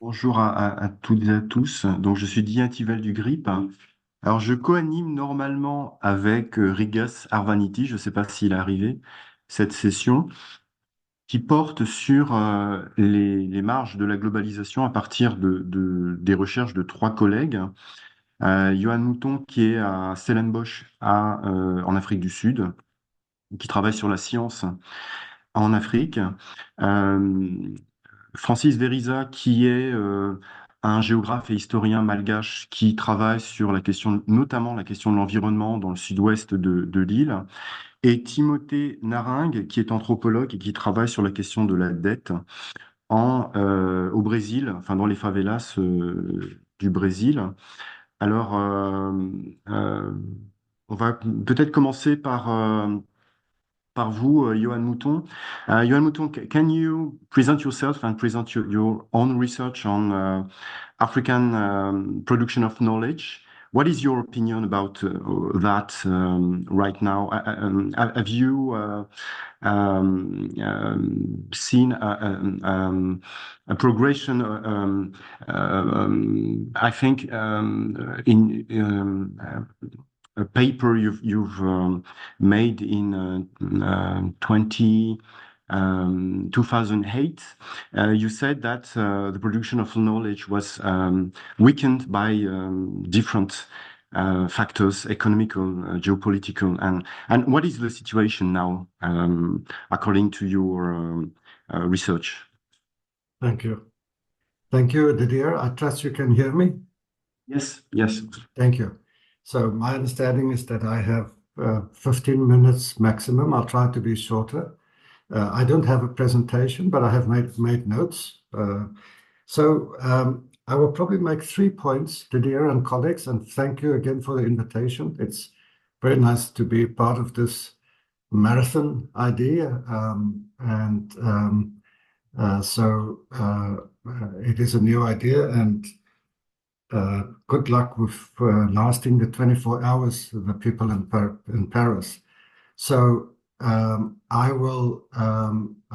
Bonjour à toutes et à tous. Donc, je suis Dian Thivel du GRIP. Alors, je co-anime normalement avec Rigas Arvaniti, je ne sais pas s'il est arrivé, cette session qui porte sur les marges de la globalisation à partir des recherches de trois collègues. Johan Mouton, qui est à Stellenbosch en Afrique du Sud, qui travaille sur la science en Afrique. Euh, Francis Veriza, qui est un géographe et historien malgache qui travaille sur la question, notamment la question de l'environnement dans le sud-ouest de l'île, et Timothée Naringue, qui est anthropologue et qui travaille sur la question de la dette au Brésil, enfin dans les favelas du Brésil. Alors, euh, on va peut-être commencer par vous, Johan Mouton. Johan Mouton, can you present yourself and present your own research on African production of knowledge? What is your opinion about that right now? Have you seen a progression? I think a paper you've made in 2008, you said that the production of knowledge was weakened by different factors, economical, geopolitical, and what is the situation now, according to your research? Thank you. Thank you, Didier. I trust you can hear me. Yes, yes. Thank you. So my understanding is that I have 15 minutes maximum. I'll try to be shorter. I don't have a presentation, but I have made notes. I will probably make 3 points, Didier and colleagues, and thank you again for the invitation. It's very nice to be part of this marathon idea. It is a new idea, and good luck with lasting the 24 hours, the people in Paris. I'll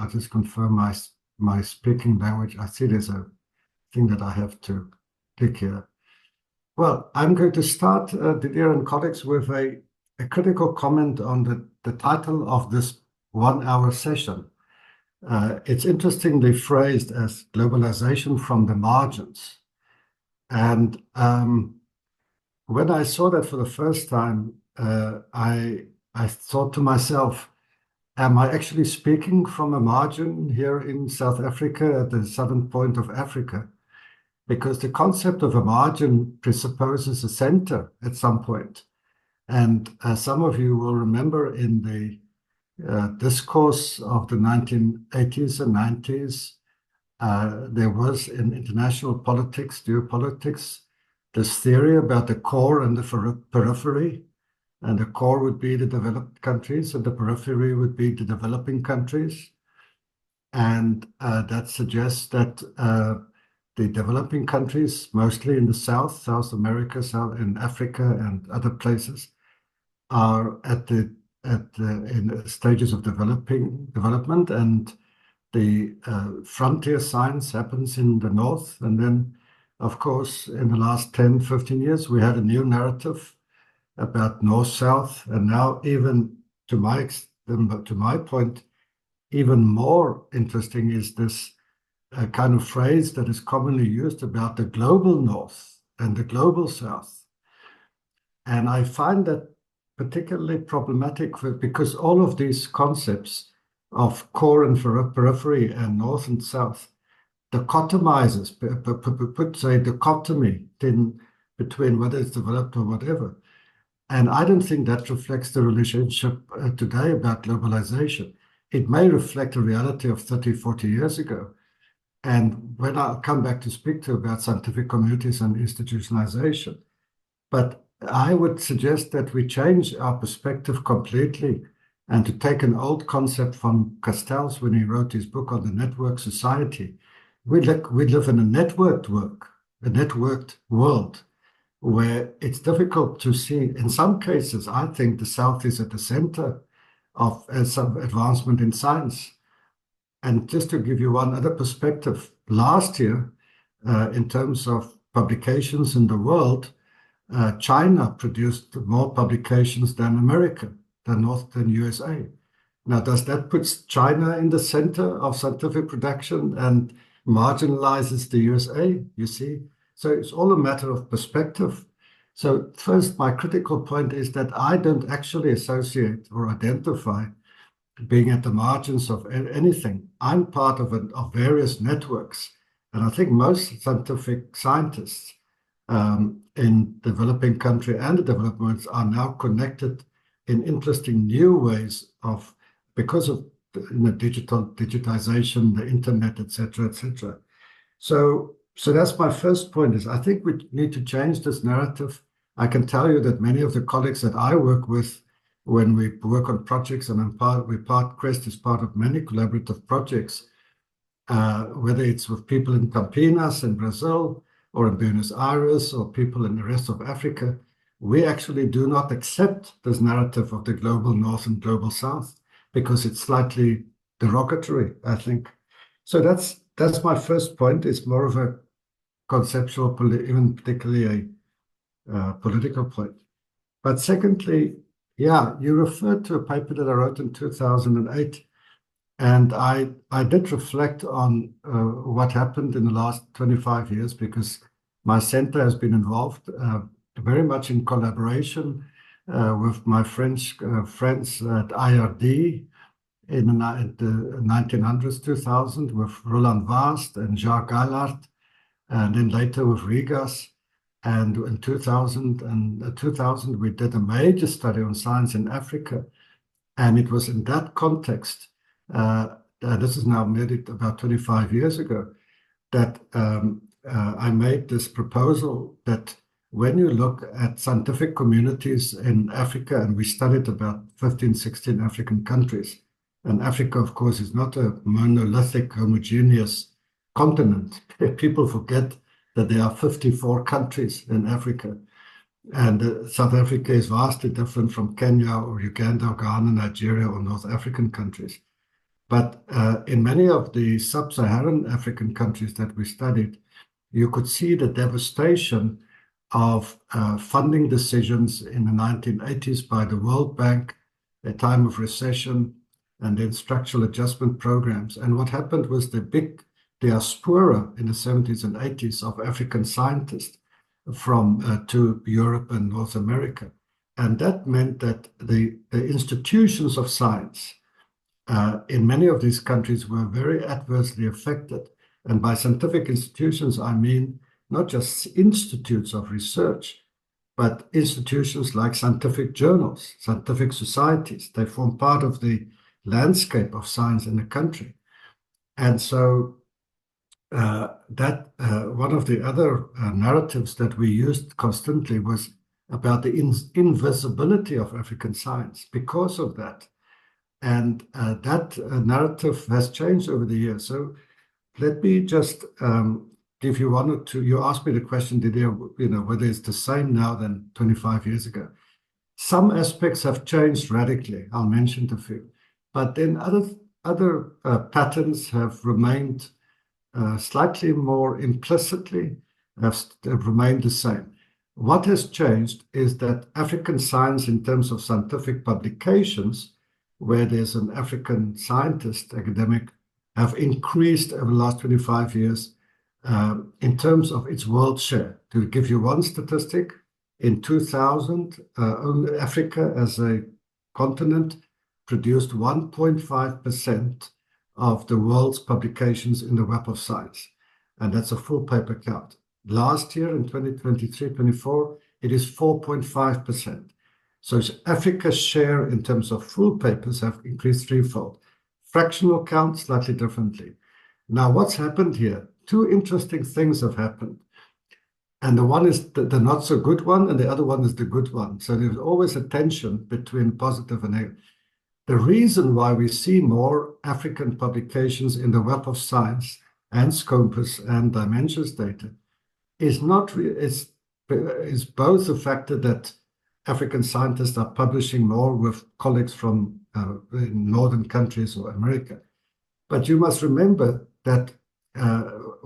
just confirm my speaking language. I see there's a thing that I have to click here. Well, I'm going to start, Didier and colleagues, with a critical comment on the title of this 1 hour session. It's interestingly phrased as globalization from the margins. And when I saw that for the first time, I thought to myself, am I actually speaking from a margin here in South Africa at the southern point of Africa? Because the concept of a margin presupposes a center at some point. And some of you will remember in the discourse of the 1980s and 90s, there was in international politics, geopolitics, this theory about the core and the periphery. And the core would be the developed countries, and the periphery would be the developing countries. And that suggests that the developing countries, mostly in the South America, in Africa, and other places, are in the stages of development, and the frontier science happens in the North. And then, of course, in the last 10, 15 years, we had a new narrative about North-South, and now even to my point, even more interesting is this kind of phrase that is commonly used about the global North and the global South. And I find that particularly problematic because all of these concepts of core and periphery and North and South dichotomizes, put say dichotomy in between whether it's developed or whatever. And I don't think that reflects the relationship today about globalization. It may reflect a reality of 30, 40 years ago. And when I'll come back to speak to about scientific communities and institutionalization. But I would suggest that we change our perspective completely and to take an old concept from Castells when he wrote his book on the network society. We live in a networked world where it's difficult to see. In some cases, I think the South is at the center of some advancement in science. And just to give you one other perspective, last year, in terms of publications in the world, China produced more publications than America, than USA. Now, does that put China in the center of scientific production and marginalizes the USA? You see? So it's all a matter of perspective. So first, my critical point is that I don't actually associate or identify being at the margins of anything. I'm part of various networks. And I think most scientific scientists in developing country and the developments are now connected in interesting new ways because of digitization, the internet, etc., etc. So that's my first point. Is I think we need to change this narrative. I can tell you that many of the colleagues that I work with, when we work on projects, and Quest is part of many collaborative projects, whether it's with people in Campinas in Brazil or in Buenos Aires or people in the rest of Africa, we actually do not accept this narrative of the global North and global South because it's slightly derogatory, I think. So that's my first point. It's more of a conceptual, even particularly a political point. But secondly, yeah, you referred to a paper that I wrote in 2008, and I did reflect on what happened in the last 25 years because my center has been involved very much in collaboration with my French friends at IRD in the 1900s, 2000, with Roland Vast and Jacques Gallard, and then later with Rigas. And in 2000, we did a major study on science in Africa. And it was in that context, this is now maybe about 25 years ago, that I made this proposal that when you look at scientific communities in Africa, and we studied about 15, 16 African countries, and Africa, of course, is not a monolithic, homogeneous continent. People forget that there are 54 countries in Africa. And South Africa is vastly different from Kenya or Uganda or Ghana, Nigeria, or North African countries. But in many of the sub-Saharan African countries that we studied, you could see the devastation of funding decisions in the 1980s by the World Bank, a time of recession, and then structural adjustment programs. And what happened was the big diaspora in the 70s and 80s of African scientists to Europe and North America. And that meant that the institutions of science in many of these countries were very adversely affected. And by scientific institutions, I mean not just institutes of research, but institutions like scientific journals, scientific societies. They form part of the landscape of science in the country. And so one of the other narratives that we used constantly was about the invisibility of African science because of that. And that narrative has changed over the years. So let me just give you one or two. You asked me the question, Didier, whether it's the same now than 25 years ago. Some aspects have changed radically. I'll mention a few. But then other patterns have remained slightly more implicitly, have remained the same. What has changed is that African science, in terms of scientific publications, where there's an African scientist, academic, have increased over the last 25 years in terms of its world share. To give you one statistic, in 2000, only Africa as a continent produced 1.5% of the world's publications in the Web of Science. And that's a full paper count. Last year, in 2023-24, it is 4.5%. So Africa's share in terms of full papers have increased threefold. Fractional count, slightly differently. Now, what's happened here? Two interesting things have happened. And the one is the not so good one, and the other one is the good one. So there's always a tension between positive and negative. The reason why we see more African publications in the Web of Science and Scopus and Dimensions data is both the factor that African scientists are publishing more with colleagues from northern countries or America. But you must remember that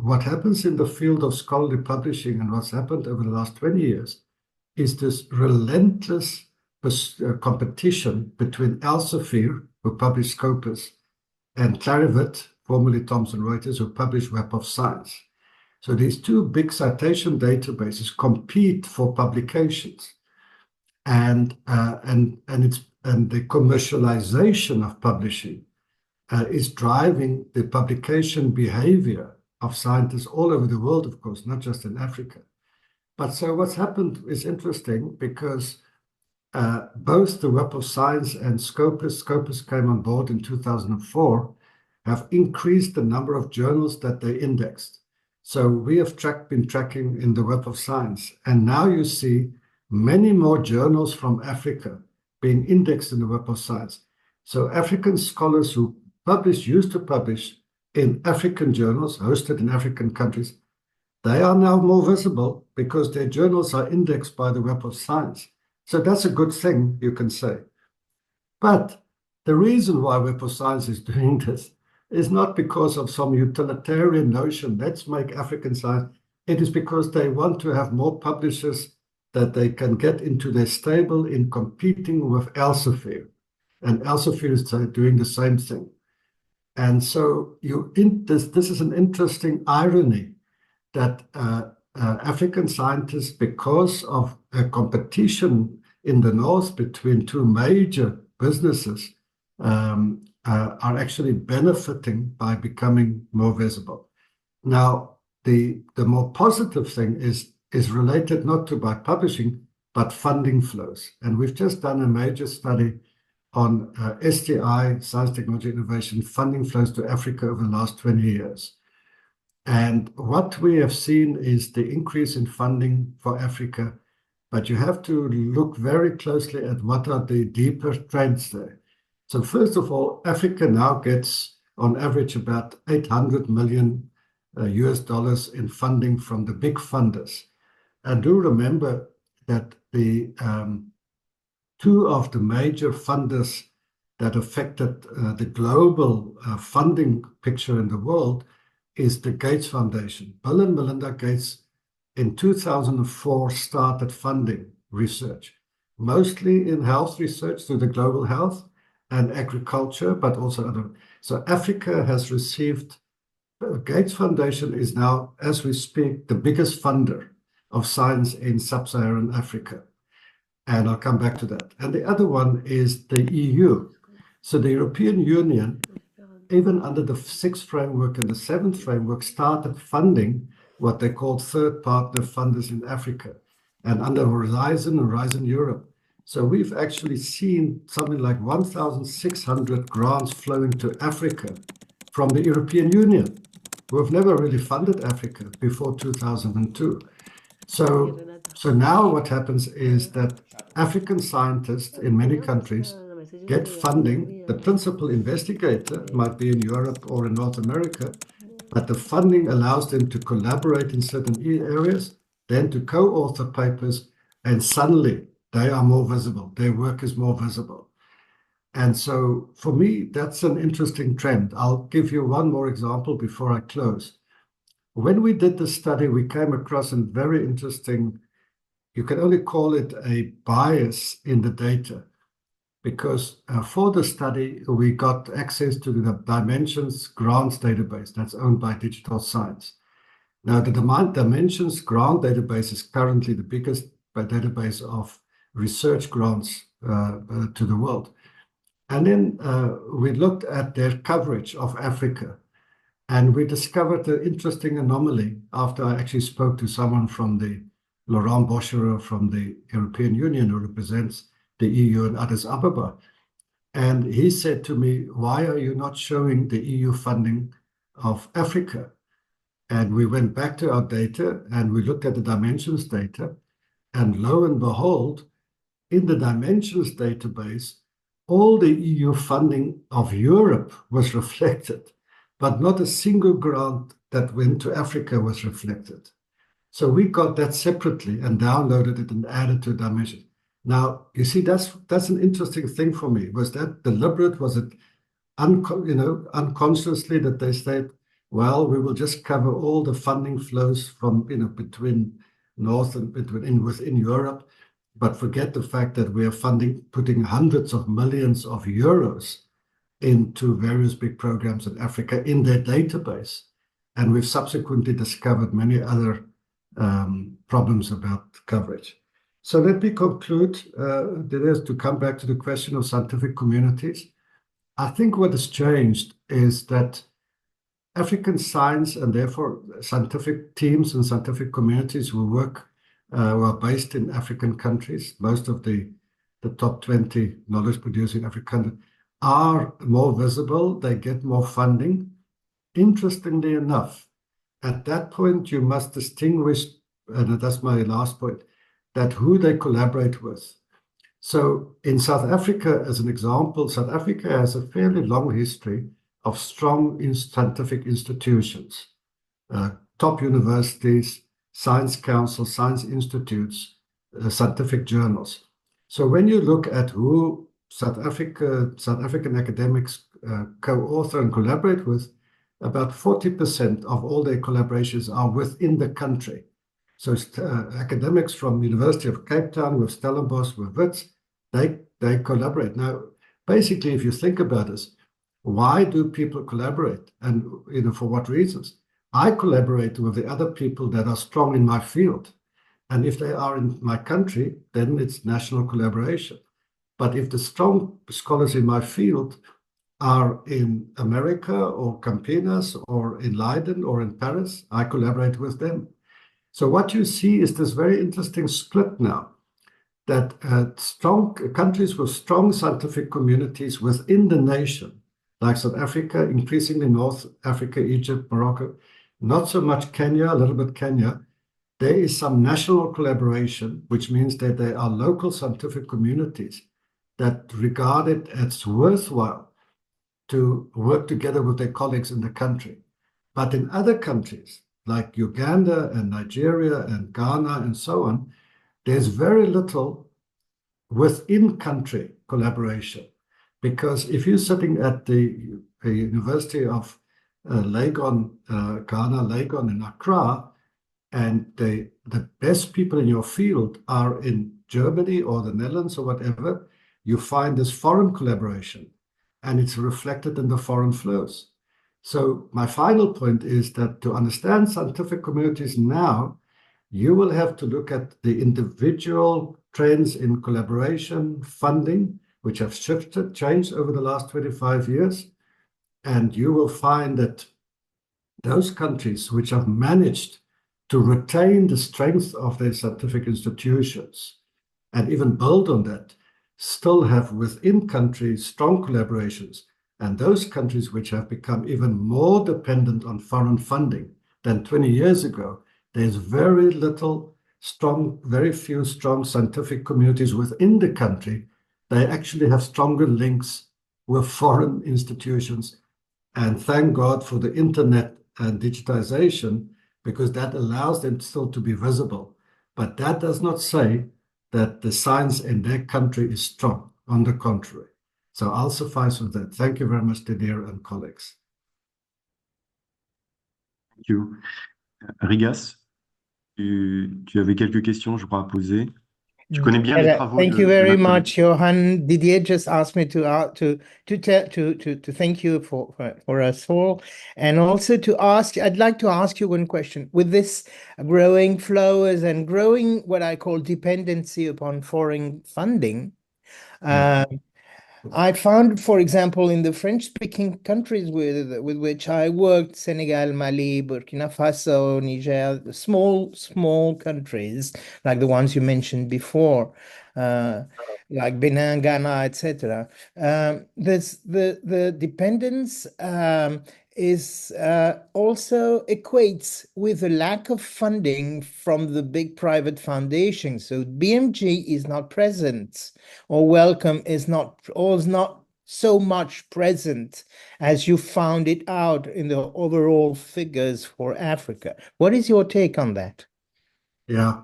what happens in the field of scholarly publishing and what's happened over the last 20 years is this relentless competition between Elsevier, who published Scopus, and Clarivate, formerly Thomson Reuters, who published Web of Science. So these two big citation databases compete for publications, and the commercialization of publishing is driving the publication behavior of scientists all over the world, of course, not just in Africa. But so what's happened is interesting because both the Web of Science and Scopus came on board in 2004, have increased the number of journals that they indexed. So we have been tracking in the Web of Science, and now you see many more journals from Africa being indexed in the Web of Science. So African scholars who used to publish in African journals, hosted in African countries, they are now more visible because their journals are indexed by the Web of Science. So that's a good thing, you can say. But the reason why Web of Science is doing this is not because of some utilitarian notion, let's make African science. It is because they want to have more publishers that they can get into their stable in competing with Elsevier. And Elsevier is doing the same thing. And so this is an interesting irony that African scientists, because of a competition in the north between two major businesses, are actually benefiting by becoming more visible. Now, the more positive thing is related not to by publishing, but funding flows. And we've just done a major study on STI, Science, Technology, Innovation, funding flows to Africa over the last 20 years. And what we have seen is the increase in funding for Africa, but you have to look very closely at what are the deeper trends there. So first of all, Africa now gets on average about $800 million US dollars in funding from the big funders. And do remember that the two of the major funders that affected the global funding picture in the world is the Gates Foundation. Bill and Melinda Gates in 2004 started funding research, mostly in health research through the Global Health and agriculture, but also other. So Africa has received, Gates Foundation is now, as we speak, the biggest funder of science in sub-Saharan Africa. And I'll come back to that. And the other one is the EU. So the European Union, even under the sixth framework and the seventh framework, started funding what they called third partner funders in Africa, and under Horizon Europe. So we've actually seen something like 1,600 grants flowing to Africa from the European Union, who have never really funded Africa before 2002. So now what happens is that African scientists in many countries get funding. The principal investigator might be in Europe or in North America, but the funding allows them to collaborate in certain areas, then to co-author papers, and suddenly they are more visible. Their work is more visible. And so for me, that's an interesting trend. I'll give you one more example before I close. When we did the study, we came across a very interesting, you can only call it a bias in the data, because for the study, we got access to the Dimensions Grants database that's owned by Digital Science. Now, the Dimensions Grant database is currently the biggest database of research grants to the world. And then we looked at their coverage of Africa, and we discovered an interesting anomaly after I actually spoke to someone from the Laurent Boscherer from the European Union, who represents the EU in Addis Ababa. And he said to me, why are you not showing the EU funding of Africa? And we went back to our data and we looked at the Dimensions data, and lo and behold, in the Dimensions database, all the EU funding of Europe was reflected, but not a single grant that went to Africa was reflected. So we got that separately and downloaded it and added to Dimensions. Now, you see, that's an interesting thing for me. Was that deliberate? Was it unconsciously that they said, well, we will just cover all the funding flows from, between North and within Europe, but forget the fact that we are putting hundreds of millions of euros into various big programs in Africa in their database. And we've subsequently discovered many other problems about coverage. So let me conclude, to come back to the question of scientific communities. I think what has changed is that African science, and therefore scientific teams and scientific communities who are based in African countries, most of the top 20 knowledge producing African countries, are more visible, they get more funding. Interestingly enough, at that point, you must distinguish, and that's my last point, that who they collaborate with. So in South Africa, as an example, South Africa has a fairly long history of strong scientific institutions, top universities, science councils, science institutes, scientific journals. So when you look at who South African academics co-author and collaborate with, about 40% of all their collaborations are within the country. So academics from University of Cape Town, with Stellenbosch, with Wits, they collaborate. Now, basically, if you think about this, why do people collaborate, and for what reasons? I collaborate with the other people that are strong in my field, and if they are in my country, then it's national collaboration. But if the strong scholars in my field are in America or Campinas or in Leiden or in Paris, I collaborate with them. So what you see is this very interesting split now, that strong countries with strong scientific communities within the nation, like South Africa, increasingly North Africa, Egypt, Morocco, not so much Kenya, a little bit Kenya. There is some national collaboration, which means that there are local scientific communities that regard it as worthwhile to work together with their colleagues in the country. But in other countries, like Uganda and Nigeria and Ghana and so on, there's very little within-country collaboration. Because if you're sitting at the University of Legon, Ghana, Legon in Accra, and the best people in your field are in Germany or the Netherlands or whatever, you find this foreign collaboration, and it's reflected in the foreign flows. So my final point is that to understand scientific communities now, you will have to look at the individual trends in collaboration, funding, which have changed over the last 25 years. And you will find that those countries which have managed to retain the strength of their scientific institutions and even build on that, still have within countries strong collaborations. And those countries which have become even more dependent on foreign funding than 20 years ago, there's very few strong scientific communities within the country. They actually have stronger links with foreign institutions. And thank God for the internet and digitization, because that allows them still to be visible. But that does not say that the science in their country is strong. On the contrary. So I'll suffice with that. Thank you very much, Didier and colleagues. Thank you. Rigas, tu avais quelques questions, je crois, à poser. Tu connais bien les travaux Thank you very much, Johan. Didier just asked me to thank you for us all, and also I'd like to ask you one question. With this growing flows and growing what I call dependency upon foreign funding, I found, for example, in the French-speaking countries with which I worked, Senegal, Mali, Burkina Faso, Niger, small countries like the ones you mentioned before, like Benin, Ghana, etc. There's the dependence is also equates with a lack of funding from the big private foundations. So BMG is not present, or Wellcome is not so much present as you found it out in the overall figures for Africa. What is your take on that? Yeah,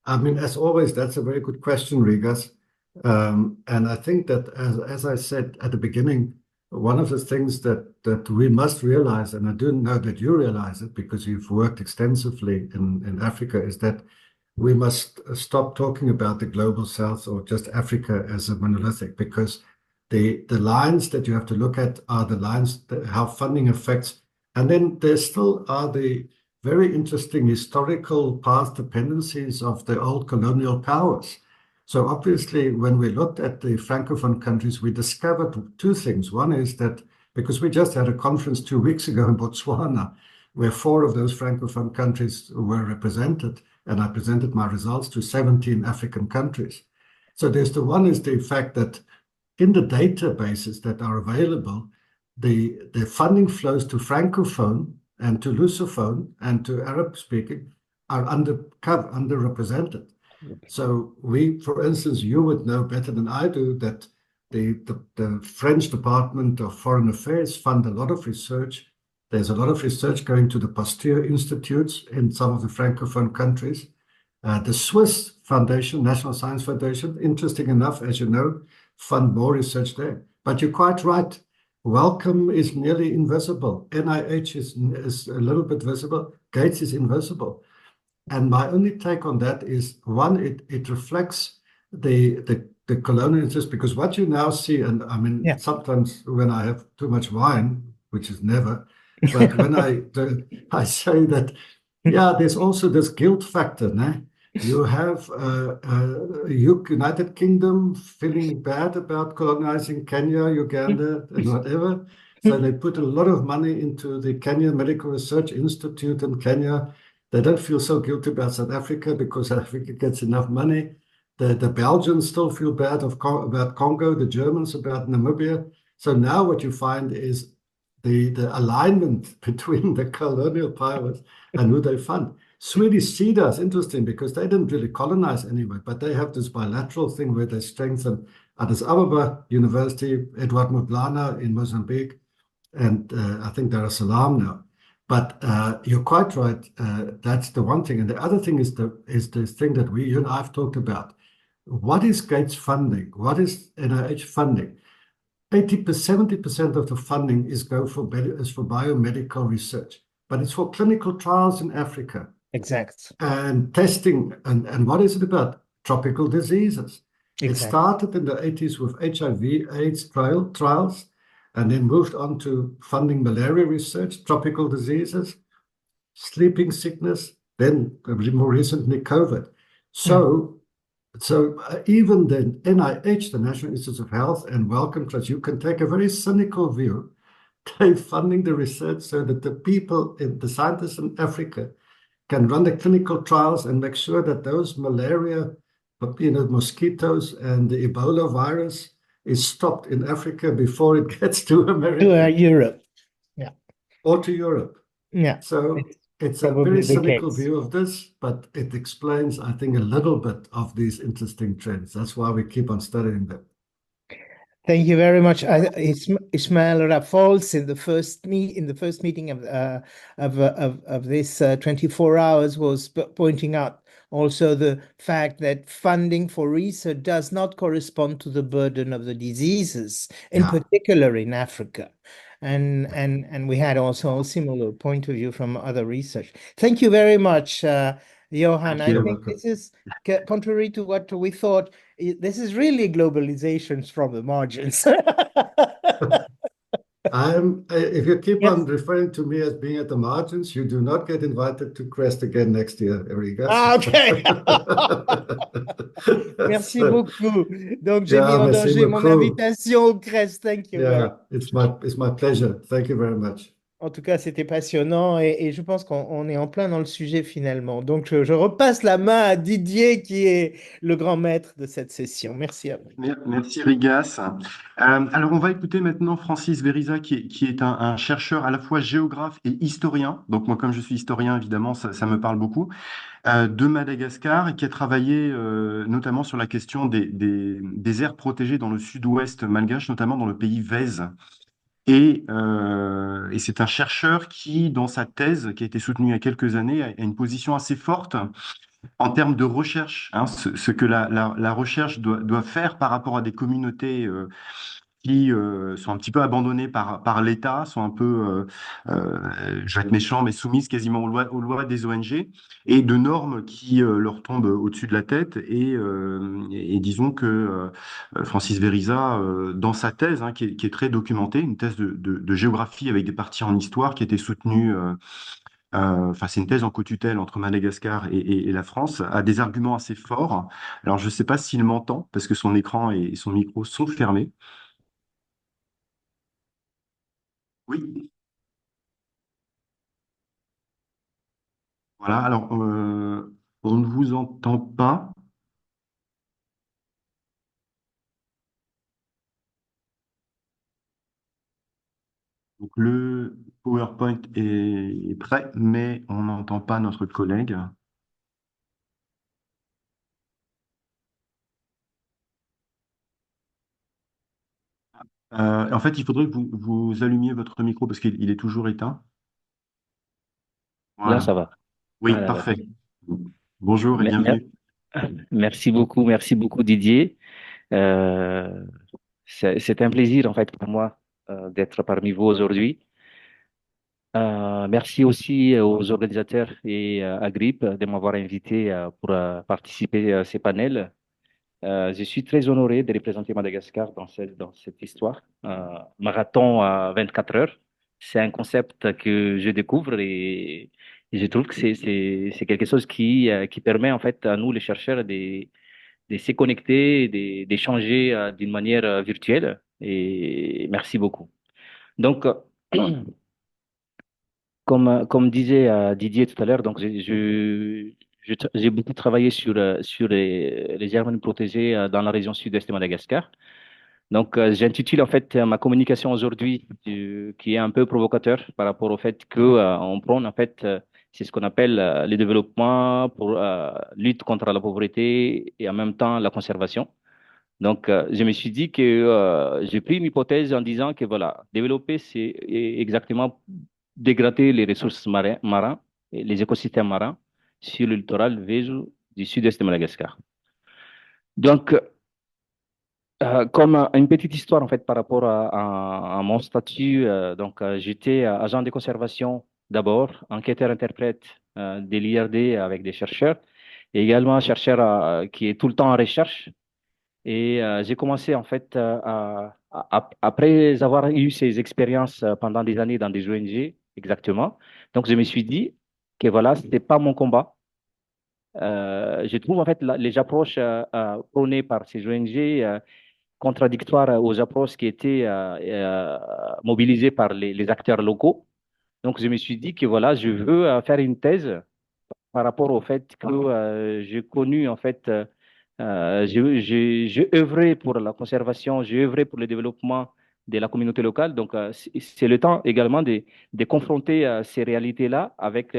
I mean, as always, that's a very good question, Rigas. And I think that, as I said at the beginning, one of the things that we must realize, and I do know that you realize it because you've worked extensively in Africa, is that we must stop talking about the global south or just Africa as a monolithic, because the lines that you have to look at are the lines that, how funding affects, and then there still are the very interesting historical past dependencies of the old colonial powers. So obviously, when we looked at the Francophone countries, we discovered two things. One is that because we just had a conference 2 weeks ago in Botswana, where 4 of those Francophone countries were represented, and I presented my results to 17 African countries. So there's the one is the fact that in the databases that are available, the funding flows to Francophone and to Lusophone and to Arab speaking are underrepresented. So we, for instance, you would know better than I do that the French Department of Foreign Affairs fund a lot of research. There's a lot of research going to the Pasteur Institutes in some of the Francophone countries. The Swiss Foundation, National Science Foundation, interesting enough, as you know, fund more research there. But you're quite right. Wellcome is nearly invisible. NIH is a little bit visible. Gates is invisible. And my only take on that is, one, it reflects the colonial interest, because what you now see, and I mean, Yeah. sometimes when I have too much wine, which is never, but when I say that, yeah, there's also this guilt factor, né? You have United Kingdom feeling bad about colonizing Kenya, Uganda, and whatever. So they put a lot of money into the Kenya Medical Research Institute in Kenya. They don't feel so guilty about South Africa because South Africa gets enough money. The Belgians still feel bad about Congo, the Germans about Namibia. So now what you find is the alignment between the colonial powers and who they fund. Swedish CEDA is interesting because they didn't really colonize anywhere, but they have this bilateral thing where they strengthen Addis Ababa University, Edward Mondlane in Mozambique, and I think Dar es Salaam now. But you're quite right. That's the one thing. And the other thing is the thing that you and I have talked about. What is Gates funding? What is NIH funding? 70% of the funding is for biomedical research, but it's for clinical trials in Africa. Exact. And testing. And what is it about? Tropical diseases. It Exact. started in the 80s with HIV/AIDS trials, and then moved on to funding malaria research, tropical diseases, sleeping sickness, then more recently COVID. So even the NIH, the National Institutes of Health, and Wellcome Trust, you can take a very cynical view. They're funding the research so that the people, the scientists in Africa, can run the clinical trials and make sure that those malaria, mosquitoes and the Ebola virus is stopped in Africa before it gets to America. To Europe. Yeah. Or to Europe. Yeah. So it's a very cynical view of this, but it explains, I think, a little bit of these interesting trends. That's why we keep on studying them. Thank you very much, Ismail Rafolz. In the first meeting of this 24 hours, was pointing out also the fact that funding for research does not correspond to the burden of the diseases, in particular in Africa. And we had also a similar point of view from other research. Thank you very much, Johan. I think this is contrary to what we thought. This is really globalizations from the margins. If you keep on referring to me as being at the margins, you do not get invited to Crest again next year, Rigas. Okay. Merci beaucoup. Donc, j'ai mis en danger mon invitation au Crest. Thank you. Yeah, it's my pleasure. Thank you very much. En tout cas, c'était passionnant et je pense qu'on est en plein dans le sujet finalement. Donc, je repasse la main à Didier qui est le grand maître de cette session. Merci à vous. Merci Rigas. Alors, on va écouter maintenant Francis Veriza qui est un chercheur à la fois géographe et historien. Donc, moi, comme je suis historien, évidemment, ça me parle beaucoup. De Madagascar et qui a travaillé notamment sur la question des aires protégées dans le sud-ouest malgache, notamment dans le pays Vèze. Et c'est un chercheur qui, dans sa thèse, qui a été soutenue il y a quelques années, a une position assez forte en termes de recherche, hein, ce que la recherche doit faire par rapport à des communautés qui sont un petit peu abandonnées par l'État, sont un peu, je vais être méchant, mais soumises quasiment aux lois des ONG et de normes qui leur tombent au-dessus de la tête. Et disons que Francis Veriza, dans sa thèse, hein, qui est très documentée, une thèse de géographie avec des parties en histoire qui était soutenue, enfin c'est une thèse en co-tutelle entre Madagascar et la France, a des arguments assez forts. Alors je ne sais pas s'il m'entend parce que son écran et son micro sont fermés. Oui, voilà. Alors on ne vous entend pas. Donc le PowerPoint est prêt, mais on n'entend pas notre collègue. En fait, il faudrait que vous allumiez votre micro parce qu'il est toujours éteint. Là, Voilà. ça va. Oui, Voilà, là. parfait. Bonjour et Me- me- bienvenue. Merci beaucoup Didier. Euh, c'est un plaisir en fait pour moi d'être parmi vous aujourd'hui. Merci aussi aux organisateurs et à Grip de m'avoir invité pour participer à ces panels. Je suis très honoré de représenter Madagascar dans cette histoire. Marathon à 24 heures, c'est un concept que je découvre et je trouve que c'est quelque chose qui permet en fait à nous, les chercheurs, de se connecter, d'échanger d'une manière virtuelle. Et merci beaucoup. Donc, comme disait Didier tout à l'heure, donc j'ai beaucoup travaillé sur les aires marines protégées dans la région sud-est de Madagascar. Donc, j'intitule en fait ma communication aujourd'hui, qui est un peu provocateur par rapport au fait que on prône en fait, c'est ce qu'on appelle le développement pour lutte contre la pauvreté et en même temps la conservation. Donc, je me suis dit que j'ai pris une hypothèse en disant que voilà, développer, c'est exactement dégrader les ressources marins et les écosystèmes marins sur le littoral Vejo du sud-est de Madagascar. Donc, comme une petite histoire en fait par rapport à mon statut, j'étais agent de conservation d'abord, enquêteur-interprète de l'IRD avec des chercheurs, et également chercheur qui est tout le temps en recherche. Et j'ai commencé en fait après avoir eu ces expériences pendant des années dans des ONG, exactement. Donc je me suis dit que voilà, c'était pas mon combat. Je trouve en fait les approches prônées par ces ONG contradictoires aux approches qui étaient mobilisées par les acteurs locaux. Donc je me suis dit que voilà, je veux faire une thèse par rapport au fait que j'ai connu, en fait, j'ai œuvré pour la conservation, j'ai œuvré pour le développement de la communauté locale. Donc, c'est le temps également de confronter ces réalités-là avec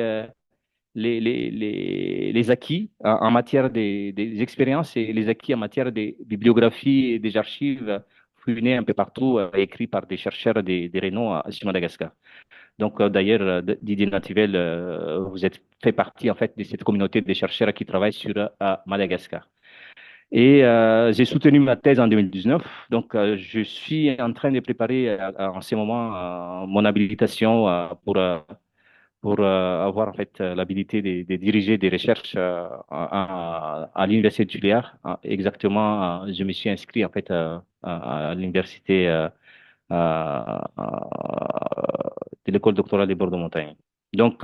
les acquis en matière des expériences et les acquis en matière des bibliographies et des archives fouillées un peu partout, écrits par des chercheurs des renom à Madagascar. Donc, d'ailleurs, Didier Nativel, vous êtes fait partie en fait de cette communauté de chercheurs qui travaillent sur Madagascar. Et j'ai soutenu ma thèse en 2019. Donc, je suis en train de préparer en ce moment mon habilitation pour avoir en fait l'habilité de diriger des recherches à l'université de Juilliard. Exactement, je me suis inscrit en fait à l'université. De l'école doctorale des Bordeaux-Montagne. Donc,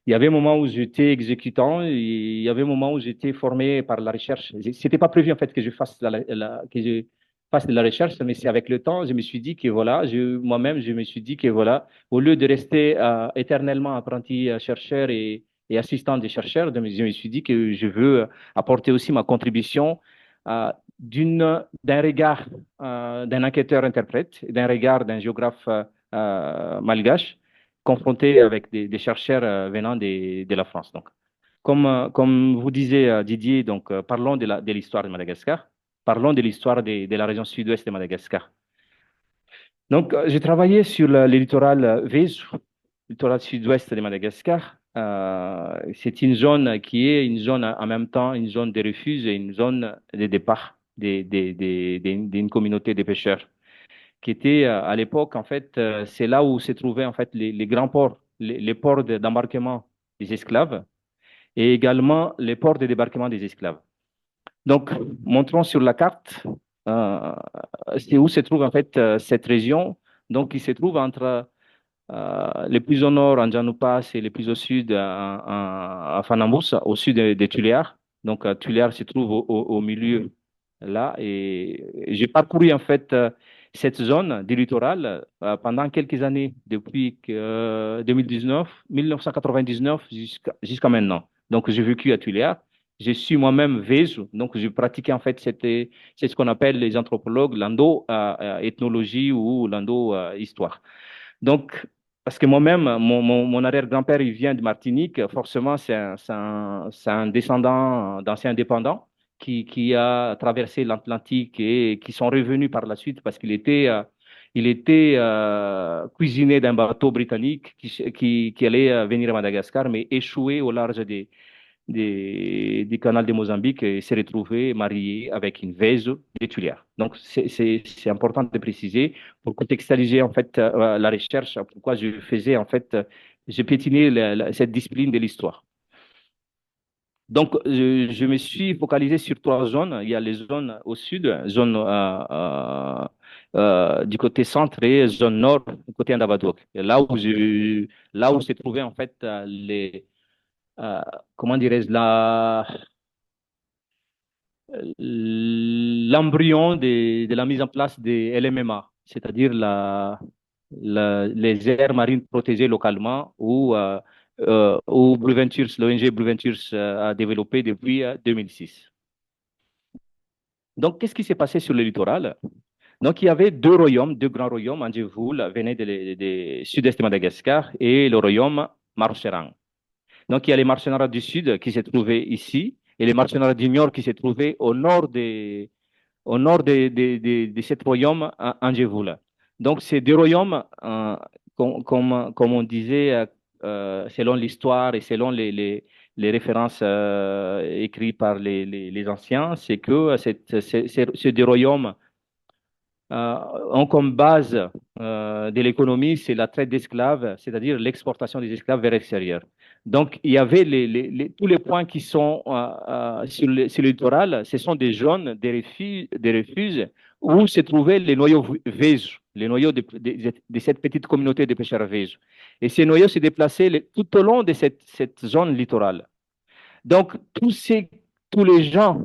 il y avait un moment où j'étais exécutant, et il y avait un moment où j'étais formé par la recherche. C'était pas prévu en fait que je fasse que je fasse de la recherche, mais c'est avec le temps, je me suis dit que voilà, moi-même, je me suis dit que voilà, au lieu de rester éternellement apprenti chercheur et assistant des chercheurs, je me suis dit que je veux apporter aussi ma contribution d'un regard d'un enquêteur-interprète, d'un regard d'un géographe malgache confronté avec des chercheurs venant de la France. Donc, comme vous disiez, Didier, donc, parlons de l'histoire de Madagascar, parlons de l'histoire de la région sud-ouest de Madagascar. Donc, j'ai travaillé sur le littoral Vejo, le littoral sud-ouest de Madagascar. C'est une zone qui est une zone en même temps, une zone de refuge et une zone de départ d'une communauté de pêcheurs. qui était à l'époque, en fait, c'est là où se trouvaient en fait les grands ports, les ports d'embarquement des esclaves et également les ports de débarquement des esclaves. Donc, montrons sur la carte, euh, c'est où se trouve en fait cette région. Donc, qui se trouve entre les plus au nord, en Janupas, et les plus au sud, à Fanambus, au sud de Tuléar. Donc, Tuléar se trouve au milieu là. Et j'ai parcouru en fait cette zone du littoral pendant quelques années, depuis 2019, 1999 jusqu'à maintenant. Donc, j'ai vécu à Tuléar. Je suis moi-même Vesu, donc je pratiquais en fait, c'est ce qu'on appelle les anthropologues l'endo-ethnologie ou l'endo-histoire. Donc, parce que moi-même, mon arrière-grand-père, il vient de Martinique. Forcément, c'est un descendant d'anciens indépendants qui a traversé l'Atlantique et qui sont revenus par la suite parce il était cuisiné d'un bateau britannique qui allait venir à Madagascar, mais échoué au large du canal de Mozambique et s'est retrouvé marié avec une veuve de Tuléar. Donc, c'est important de préciser pour contextualiser en fait la recherche, pourquoi je faisais en fait, je pétinais cette discipline de l'histoire. Donc, je me suis focalisé sur trois zones. Il y a les zones au sud, zone du côté centre et zone nord, du côté Andavadouk. Là où se trouvaient en fait euh, comment dirais-je, l'embryon de la mise en place des LMMA, c'est-à-dire les aires marines protégées localement ou Blue Ventures, l'ONG Blue Ventures a développé depuis 2006. Donc, qu'est-ce qui s'est passé sur le littoral? Donc, il y avait deux royaumes, deux grands royaumes. Andjévoul venait de sud-est de Madagascar et le royaume Marcherang. Donc, il y a les Marshonnara du Sud qui se trouvaient ici et les Marshonnara du Nord qui se trouvaient au nord de cet royaume Andjévoula. Donc, ces deux royaumes, comme on disait, selon l'histoire et selon les références écrites par les anciens, c'est que ces deux royaumes ont comme base de l'économie, c'est la traite d'esclaves, c'est-à-dire l'exportation des esclaves vers l'extérieur. Donc, il y avait tous les points qui sont sur le littoral, ce sont des zones, des refuges où se trouvaient les noyaux Veju, les noyaux de cette petite communauté de pêcheurs Veju. Et ces noyaux se déplaçaient tout au long de cette zone littorale. Donc, tous les gens,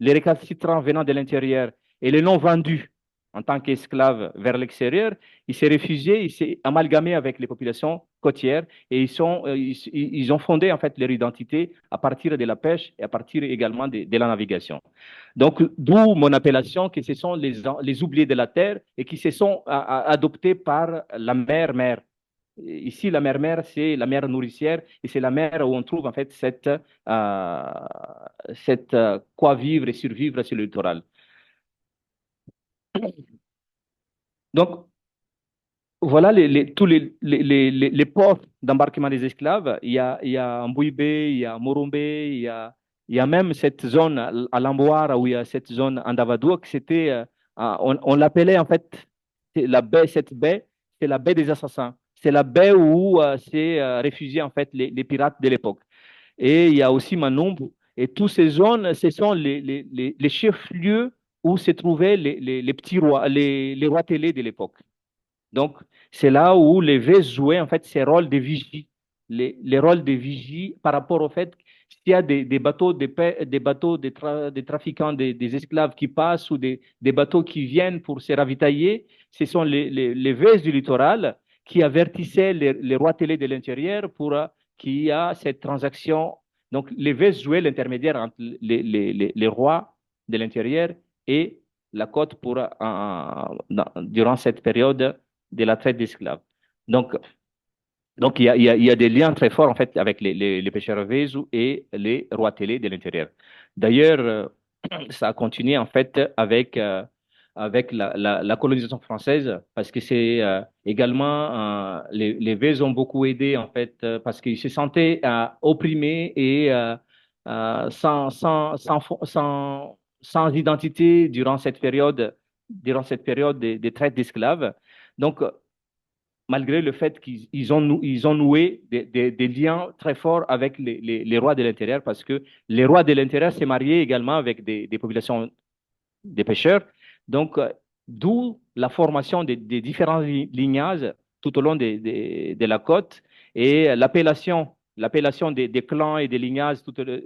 les récalcitrants venant de l'intérieur et les non vendus en tant qu'esclaves vers l'extérieur, ils s'est réfugié, ils s'est amalgamé avec les populations côtières et ils ont fondé en fait leur identité à partir de la pêche et à partir également de la navigation. Donc, d'où mon appellation que ce sont les oubliés de la terre et qui se sont adoptés par la mère. Ici, la mère, c'est la mère nourricière et c'est la mer où on trouve en fait cette quoi vivre et survivre sur le littoral. Donc, voilà tous les ports d'embarquement des esclaves. Il y a Mbouibé, il y a Morombe, il y a même cette zone à Lamboara où il y a cette zone Andavadouk. On l'appelait en fait cette baie, c'est la baie des assassins. C'est la baie où s'est réfugiés en fait les pirates de l'époque. Et il y a aussi Manombo. Et toutes ces zones, ce sont les chefs-lieux où se trouvaient les petits rois, les rois télés de l'époque. Donc, c'est là où les Vés jouaient en fait ces rôles de vigie, les rôles de vigie par rapport au fait s'il y a des bateaux, des bateaux des trafiquants, des esclaves qui passent ou des bateaux qui viennent pour se ravitailler, ce sont les Vés du littoral qui avertissaient les rois télés de l'intérieur pour qu'il y a cette transaction. Donc, les Vés jouaient l'intermédiaire entre les rois de l'intérieur et la côte durant cette période de la traite d'esclaves. Donc il y a des liens très forts en fait avec les pêcheurs Vesu et les rois télés de l'intérieur. D'ailleurs, ça a continué en fait avec la colonisation française parce que c'est également les Vesu ont beaucoup aidé en fait parce qu'ils se sentaient opprimés et sans identité durant cette période durant cette période de traite d'esclaves. Donc, malgré le fait ils ont noué des liens très forts avec les rois de l'intérieur, parce que les rois de l'intérieur s'est mariés également avec des populations des pêcheurs. Donc, d'où la formation des différents lignages tout au long de la côte et l'appellation des clans et des lignages,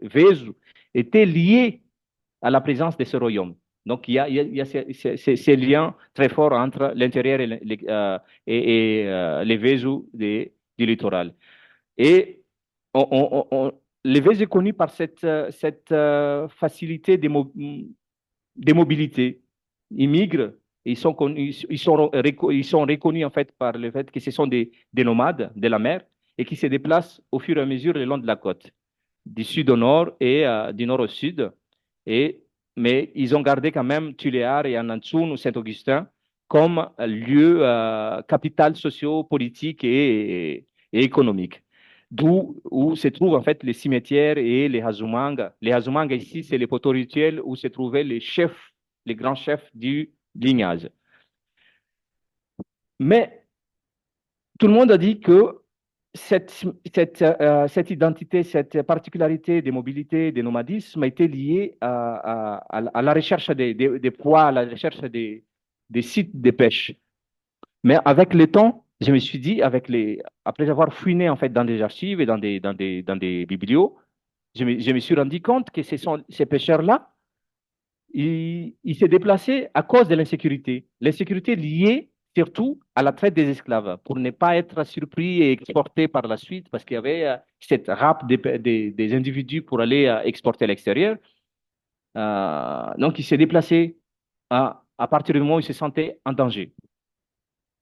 Vezu, était liée à la présence de ce royaume. Donc, il y a ces liens très forts entre l'intérieur et les Vezu du littoral. Et les Vezu est connu par cette facilité des mobilités. Ils migrent, ils sont reconnus en fait par le fait que ce sont des nomades de la mer et qui se déplacent au fur et à mesure le long de la côte, du sud au nord et du nord au sud. Et, mais ils ont gardé quand même Tuléar et Anantsoun ou Saint-Augustin comme lieu capital socio-politique et économique. D'où où se trouvent en fait les cimetières et les Hazumanga. Les Hazumanga ici, c'est les poteaux rituels où se trouvaient les chefs, les grands chefs du lignage. Mais tout le monde a dit que cette identité, cette particularité des mobilités, des nomadismes a été liée à la recherche des proies, à la recherche des sites de pêche. Mais avec le temps, je me suis dit, après avoir fouiné en fait dans des archives et dans des biblios, je me suis rendu compte que ces pêcheurs-là, ils se déplaçaient à cause de l'insécurité. L'insécurité liée surtout à la traite des esclaves, pour ne pas être surpris et exportés par la suite, parce qu'il y avait cette râpe des individus pour aller exporter à l'extérieur. Donc, ils se déplaçaient à partir du moment où ils se sentaient en danger.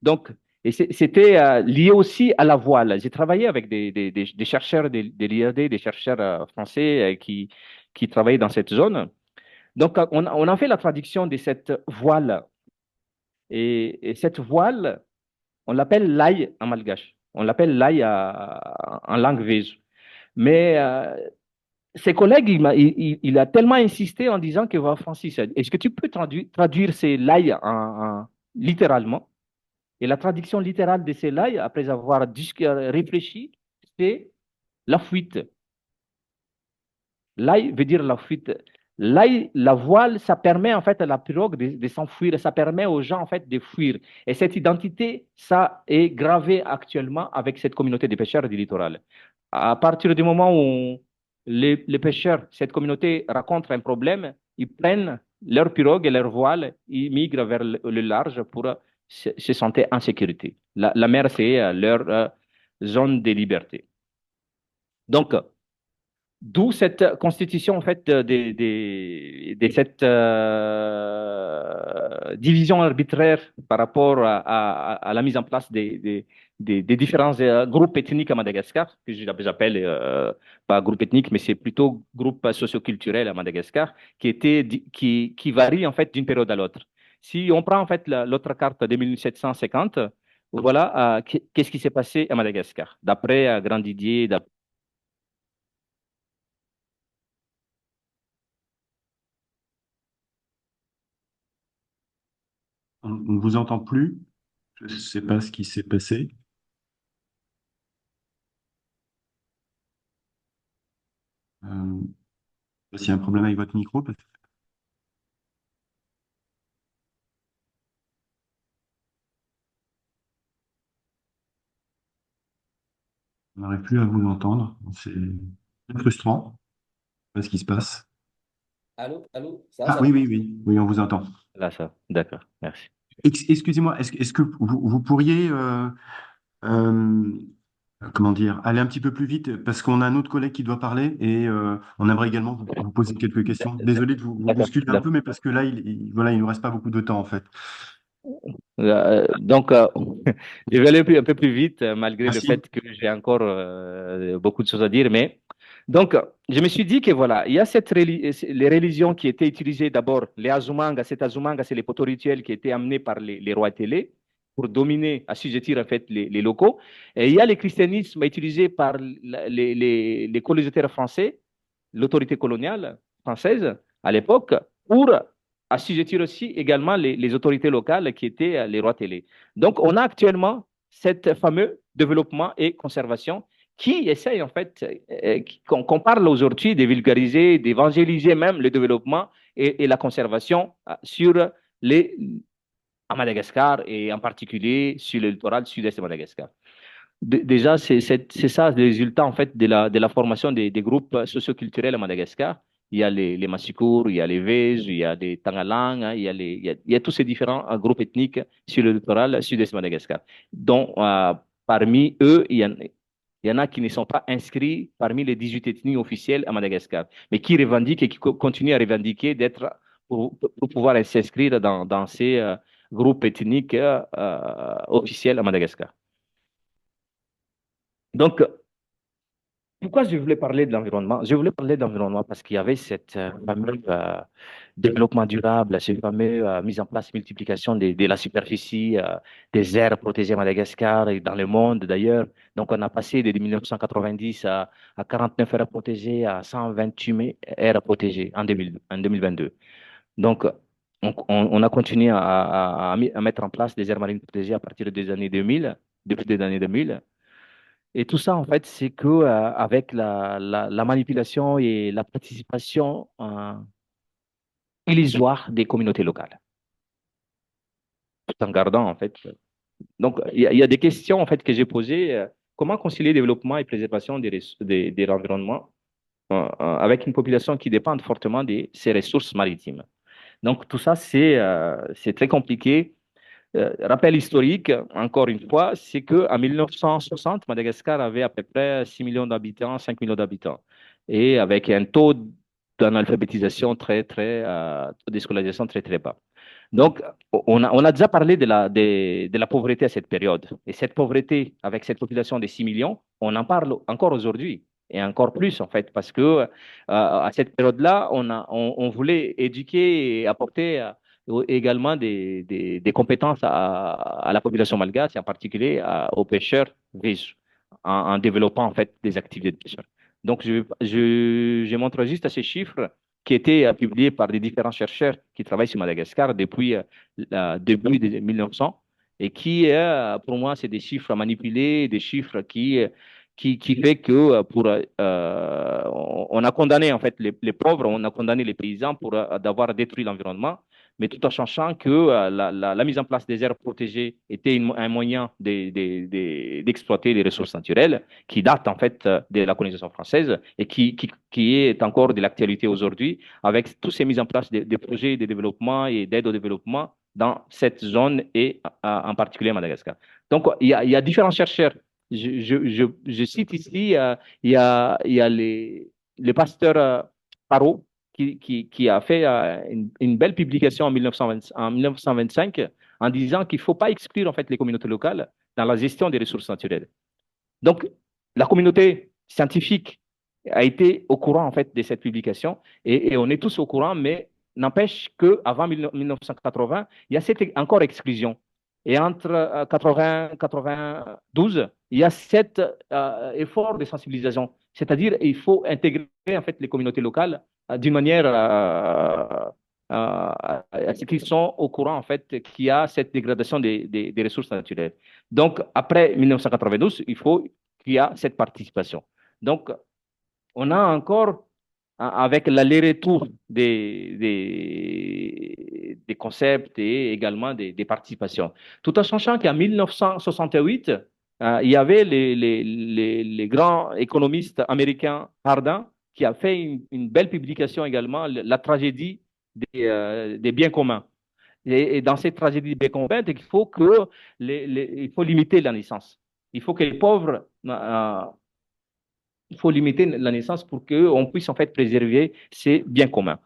Donc, et c'était lié aussi à la voile. J'ai travaillé avec des chercheurs de l'IRD, des chercheurs français qui travaillaient dans cette zone. Donc, on a fait la traduction de cette voile. Et cette voile, on l'appelle l'ail en malgache. On l'appelle l'ail en langue vézu. Mais ses collègues, il a tellement insisté en disant que, voilà, Francis, est-ce que tu peux traduire ces l'ail littéralement? Et la traduction littérale de ces lailles, après avoir réfléchi, c'est la fuite. L'ail veut dire la fuite. L'ail, la voile, ça permet en fait à la pirogue de s'enfuir, ça permet aux gens en fait de fuir. Et cette identité, ça est gravé actuellement avec cette communauté de pêcheurs du littoral. À partir du moment où les pêcheurs, cette communauté rencontre un problème, ils prennent leur pirogue et leur voile, ils migrent vers le large pour se sentir en sécurité. La mer, c'est leur zone de liberté. Donc, d'où cette constitution en fait de cette division arbitraire par rapport à la mise en place des différents groupes ethniques à Madagascar, que j'appelle pas groupe ethnique, mais c'est plutôt groupe socioculturel à Madagascar, qui varie en fait d'une période à l'autre. Si on prend en fait l'autre carte de 1750, voilà qu'est-ce qui s'est passé à Madagascar, d'après Grand Didier, On ne vous entend plus. Je ne sais pas ce qui s'est passé. Euh, S'il y a un problème avec votre micro, parce qu'on n'arrive plus à vous entendre. C'est frustrant. Je sais pas ce qui se passe. Allô, allô, Ah ça oui, va? oui, oui, oui, on vous entend. Là, ça. D'accord, merci. Excusez-moi, est-ce que vous pourriez, euh, comment dire, aller un petit peu plus vite parce qu'on a un autre collègue qui doit parler et on aimerait également vous poser quelques questions. Désolé de vous D'accord, bousculer un peu, d'accord. mais parce que là, voilà, il nous reste pas beaucoup de temps en fait. Donc, je vais aller un peu plus vite, malgré le Merci. fait que j'ai encore beaucoup de choses à dire. Mais donc, je me suis dit que voilà, il y a les religions qui étaient utilisées d'abord, les Azumanga. Cet Azumanga, c'est les poteaux rituels qui étaient amenés par les rois télé pour dominer, assujettir en fait les locaux. Et il y a le christianisme utilisé par les colonisateurs français, l'autorité coloniale française à l'époque, pour assujettir aussi également les autorités locales qui étaient les rois télé. Donc, on a actuellement cet fameux développement et conservation qui essaye en fait, qu'on parle aujourd'hui de vulgariser, d'évangéliser même le développement et la conservation sur les, à Madagascar et en particulier sur le littoral sud-est de Madagascar. Déjà, c'est ça le résultat en fait de la formation des groupes socioculturels à Madagascar. Il y a les Massikour, il y a les Vej, il y a les Tangalang, hein, il y a tous ces différents groupes ethniques sur le littoral sud-est de Madagascar. Donc, parmi eux, il y en a qui ne sont pas inscrits parmi les 18 ethnies officielles à Madagascar, mais qui revendiquent et qui continuent à revendiquer d'être pour pouvoir s'inscrire dans ces groupes ethniques officiels à Madagascar. Donc, pourquoi je voulais parler de l'environnement? Je voulais parler de l'environnement parce qu'il y avait cette fameux développement durable, cette fameuse mise en place, multiplication de la superficie des aires protégées à Madagascar et dans le monde d'ailleurs. Donc, on a passé de 1990 à 49 aires protégées à 128 aires protégées en 2022. Donc, on a continué à mettre en place des aires marines protégées à partir des années 2000, depuis les années 2000. Et tout ça, en fait, c'est que avec la manipulation et la participation illusoire des communautés locales, tout en gardant, en fait. Donc, il y a des questions, en fait, que j'ai posées. Comment concilier développement et préservation de l'environnement avec une population qui dépend fortement de ces ressources maritimes? Donc, tout ça, c'est très compliqué. Rappel historique, encore une fois, c'est qu'en 1960, Madagascar avait à peu près 6 millions d'habitants, 5 millions d'habitants, et avec un taux d'analphabétisation taux d'escolarisation très, très bas. Donc, on a déjà parlé de la pauvreté à cette période. Et cette pauvreté, avec cette population de 6 millions, on en parle encore aujourd'hui. Et encore plus, en fait, parce que à cette période-là, on voulait éduquer et apporter également des compétences à la population malgache, et en particulier aux pêcheurs riches, en développant, en fait, des activités de pêcheurs. Donc, je montre juste à ces chiffres qui étaient publiés par des différents chercheurs qui travaillent sur Madagascar depuis le début des 1900 et qui, pour moi, c'est des chiffres à manipuler, des chiffres qui fait que on a condamné en fait les pauvres, on a condamné les paysans pour d'avoir détruit l'environnement, mais tout en sachant que la mise en place des aires protégées était un moyen d'exploiter les ressources naturelles qui date en fait de la colonisation française et qui est encore de l'actualité aujourd'hui avec toutes ces mises en place des projets de développement et d'aide au développement dans cette zone et en particulier à Madagascar. Donc, il y a différents chercheurs. Je cite ici, il y a le pasteur Paro qui a fait une belle publication en 1925 en disant qu'il ne faut pas exclure en fait les communautés locales dans la gestion des ressources naturelles. Donc, la communauté scientifique a été au courant en fait de cette publication et on est tous au courant, mais n'empêche qu'avant 1980, il y a cette encore exclusion. Et entre 80 et 92, il y a cet effort de sensibilisation. C'est-à-dire il faut intégrer en fait les communautés locales d'une manière à ce qu'ils sont au courant en fait qu'il y a cette dégradation des ressources naturelles. Donc après 1992, il faut qu'il y a cette participation. Donc on a encore avec l'aller-retour des concepts et également des participations. Tout en sachant qu'en 1968, il y avait les grands économistes américains Hardin qui a fait une belle publication également, la tragédie des biens communs. Et dans cette tragédie des biens communs, il faut il faut limiter la naissance. Il faut que les pauvres il faut limiter la naissance pour qu'on puisse en fait préserver ces biens communs.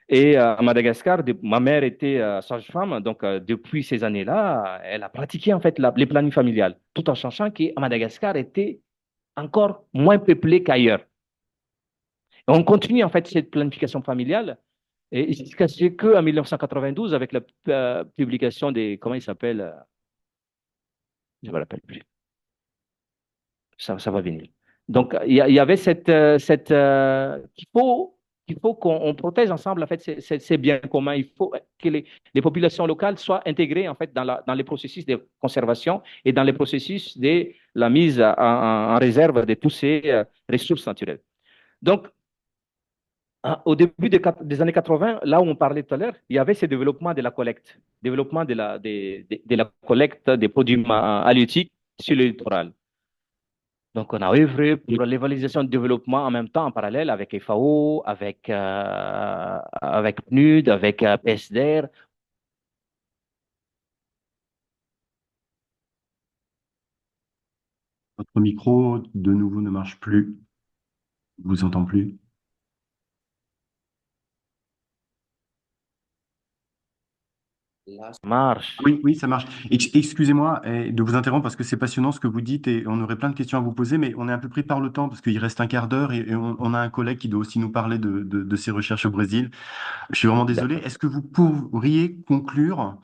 Et à Madagascar, ma mère était sage-femme, donc depuis ces années-là, elle a pratiqué en fait les plannings familiales, tout en sachant qu'à Madagascar était encore moins peuplé qu'ailleurs. Et on continue en fait cette planification familiale, et jusqu'à ce qu'en 1992, avec la publication des, comment il s'appelle, je ne me rappelle plus, ça va venir. Donc, il y avait qu'il faut il faut qu'on protège ensemble en fait, ces biens communs. Il faut que les populations locales soient intégrées en fait, dans les processus de conservation et dans les processus de la mise en réserve de toutes ces ressources naturelles. Donc, au début des années 80, là où on parlait tout à l'heure, il y avait ce développement de la collecte, développement de la collecte des produits halieutiques sur le littoral. Donc, on a œuvré pour l'évaluation du développement en même temps, en parallèle, avec FAO, avec PNUD, avec PSDR. Votre micro, de nouveau, ne marche plus. Je vous entends plus. Là, ça marche. Oui, oui, ça marche. Excusez-moi de vous interrompre parce que c'est passionnant ce que vous dites et on aurait plein de questions à vous poser, mais on est un peu pris par le temps parce qu'il reste un quart d'heure et on a un collègue qui doit aussi nous parler de ses recherches au Brésil. Je suis vraiment désolé. D'accord. Est-ce que vous pourriez conclure,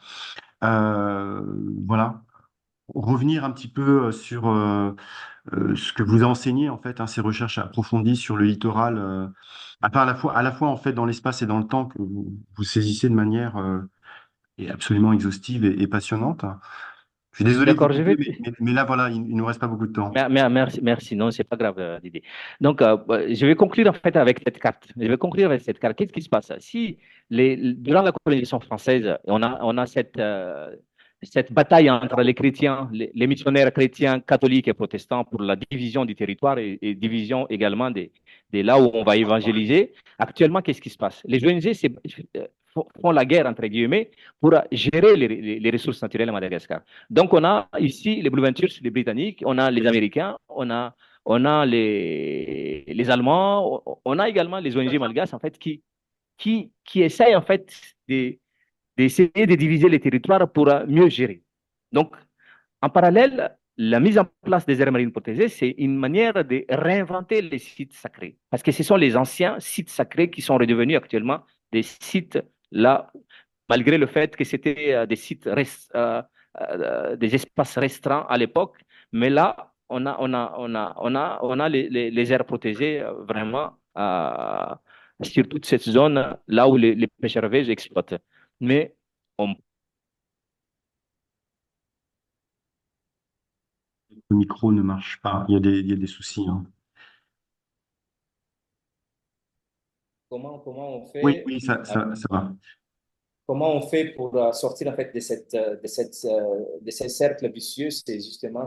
euh, voilà, revenir un petit peu sur ce que vous enseignez en fait, hein, ces recherches approfondies sur le littoral, à la fois en fait dans l'espace et dans le temps que vous saisissez de manière est absolument exhaustive et passionnante. Je suis désolé de vous D'accord, je couper, vais. mais là, voilà, il nous reste pas beaucoup de temps. Merci, merci. Non, c'est pas grave, Didier. Donc, je vais conclure en fait avec cette carte. Je vais conclure avec cette carte. Qu'est-ce qui se passe? Si durant la colonisation française, on a cette bataille entre les chrétiens, les missionnaires chrétiens, catholiques et protestants pour la division du territoire et division également de là où on va évangéliser. Actuellement, qu'est-ce qui se passe? Les ONG font la guerre, entre guillemets, pour gérer les ressources naturelles à Madagascar. Donc, on a ici les Blue Ventures, les Britanniques, on a les Américains, on a les Allemands, on a également les ONG malgaches, en fait, qui essayent, en fait, d'essayer de diviser les territoires pour mieux gérer. Donc, en parallèle, la mise en place des aires marines protégées, c'est une manière de réinventer les sites sacrés. Parce que ce sont les anciens sites sacrés qui sont redevenus actuellement des sites là, malgré le fait que c'était des sites, des espaces restreints à l'époque. Mais là, on a les aires protégées vraiment sur toute cette zone là où les pêcheurs exploitent. Mais on Le micro ne marche pas. Il y a des soucis, hein. Comment on Oui, fait, oui, ça va. comment on fait pour sortir en fait de ces cercles vicieux? C'est justement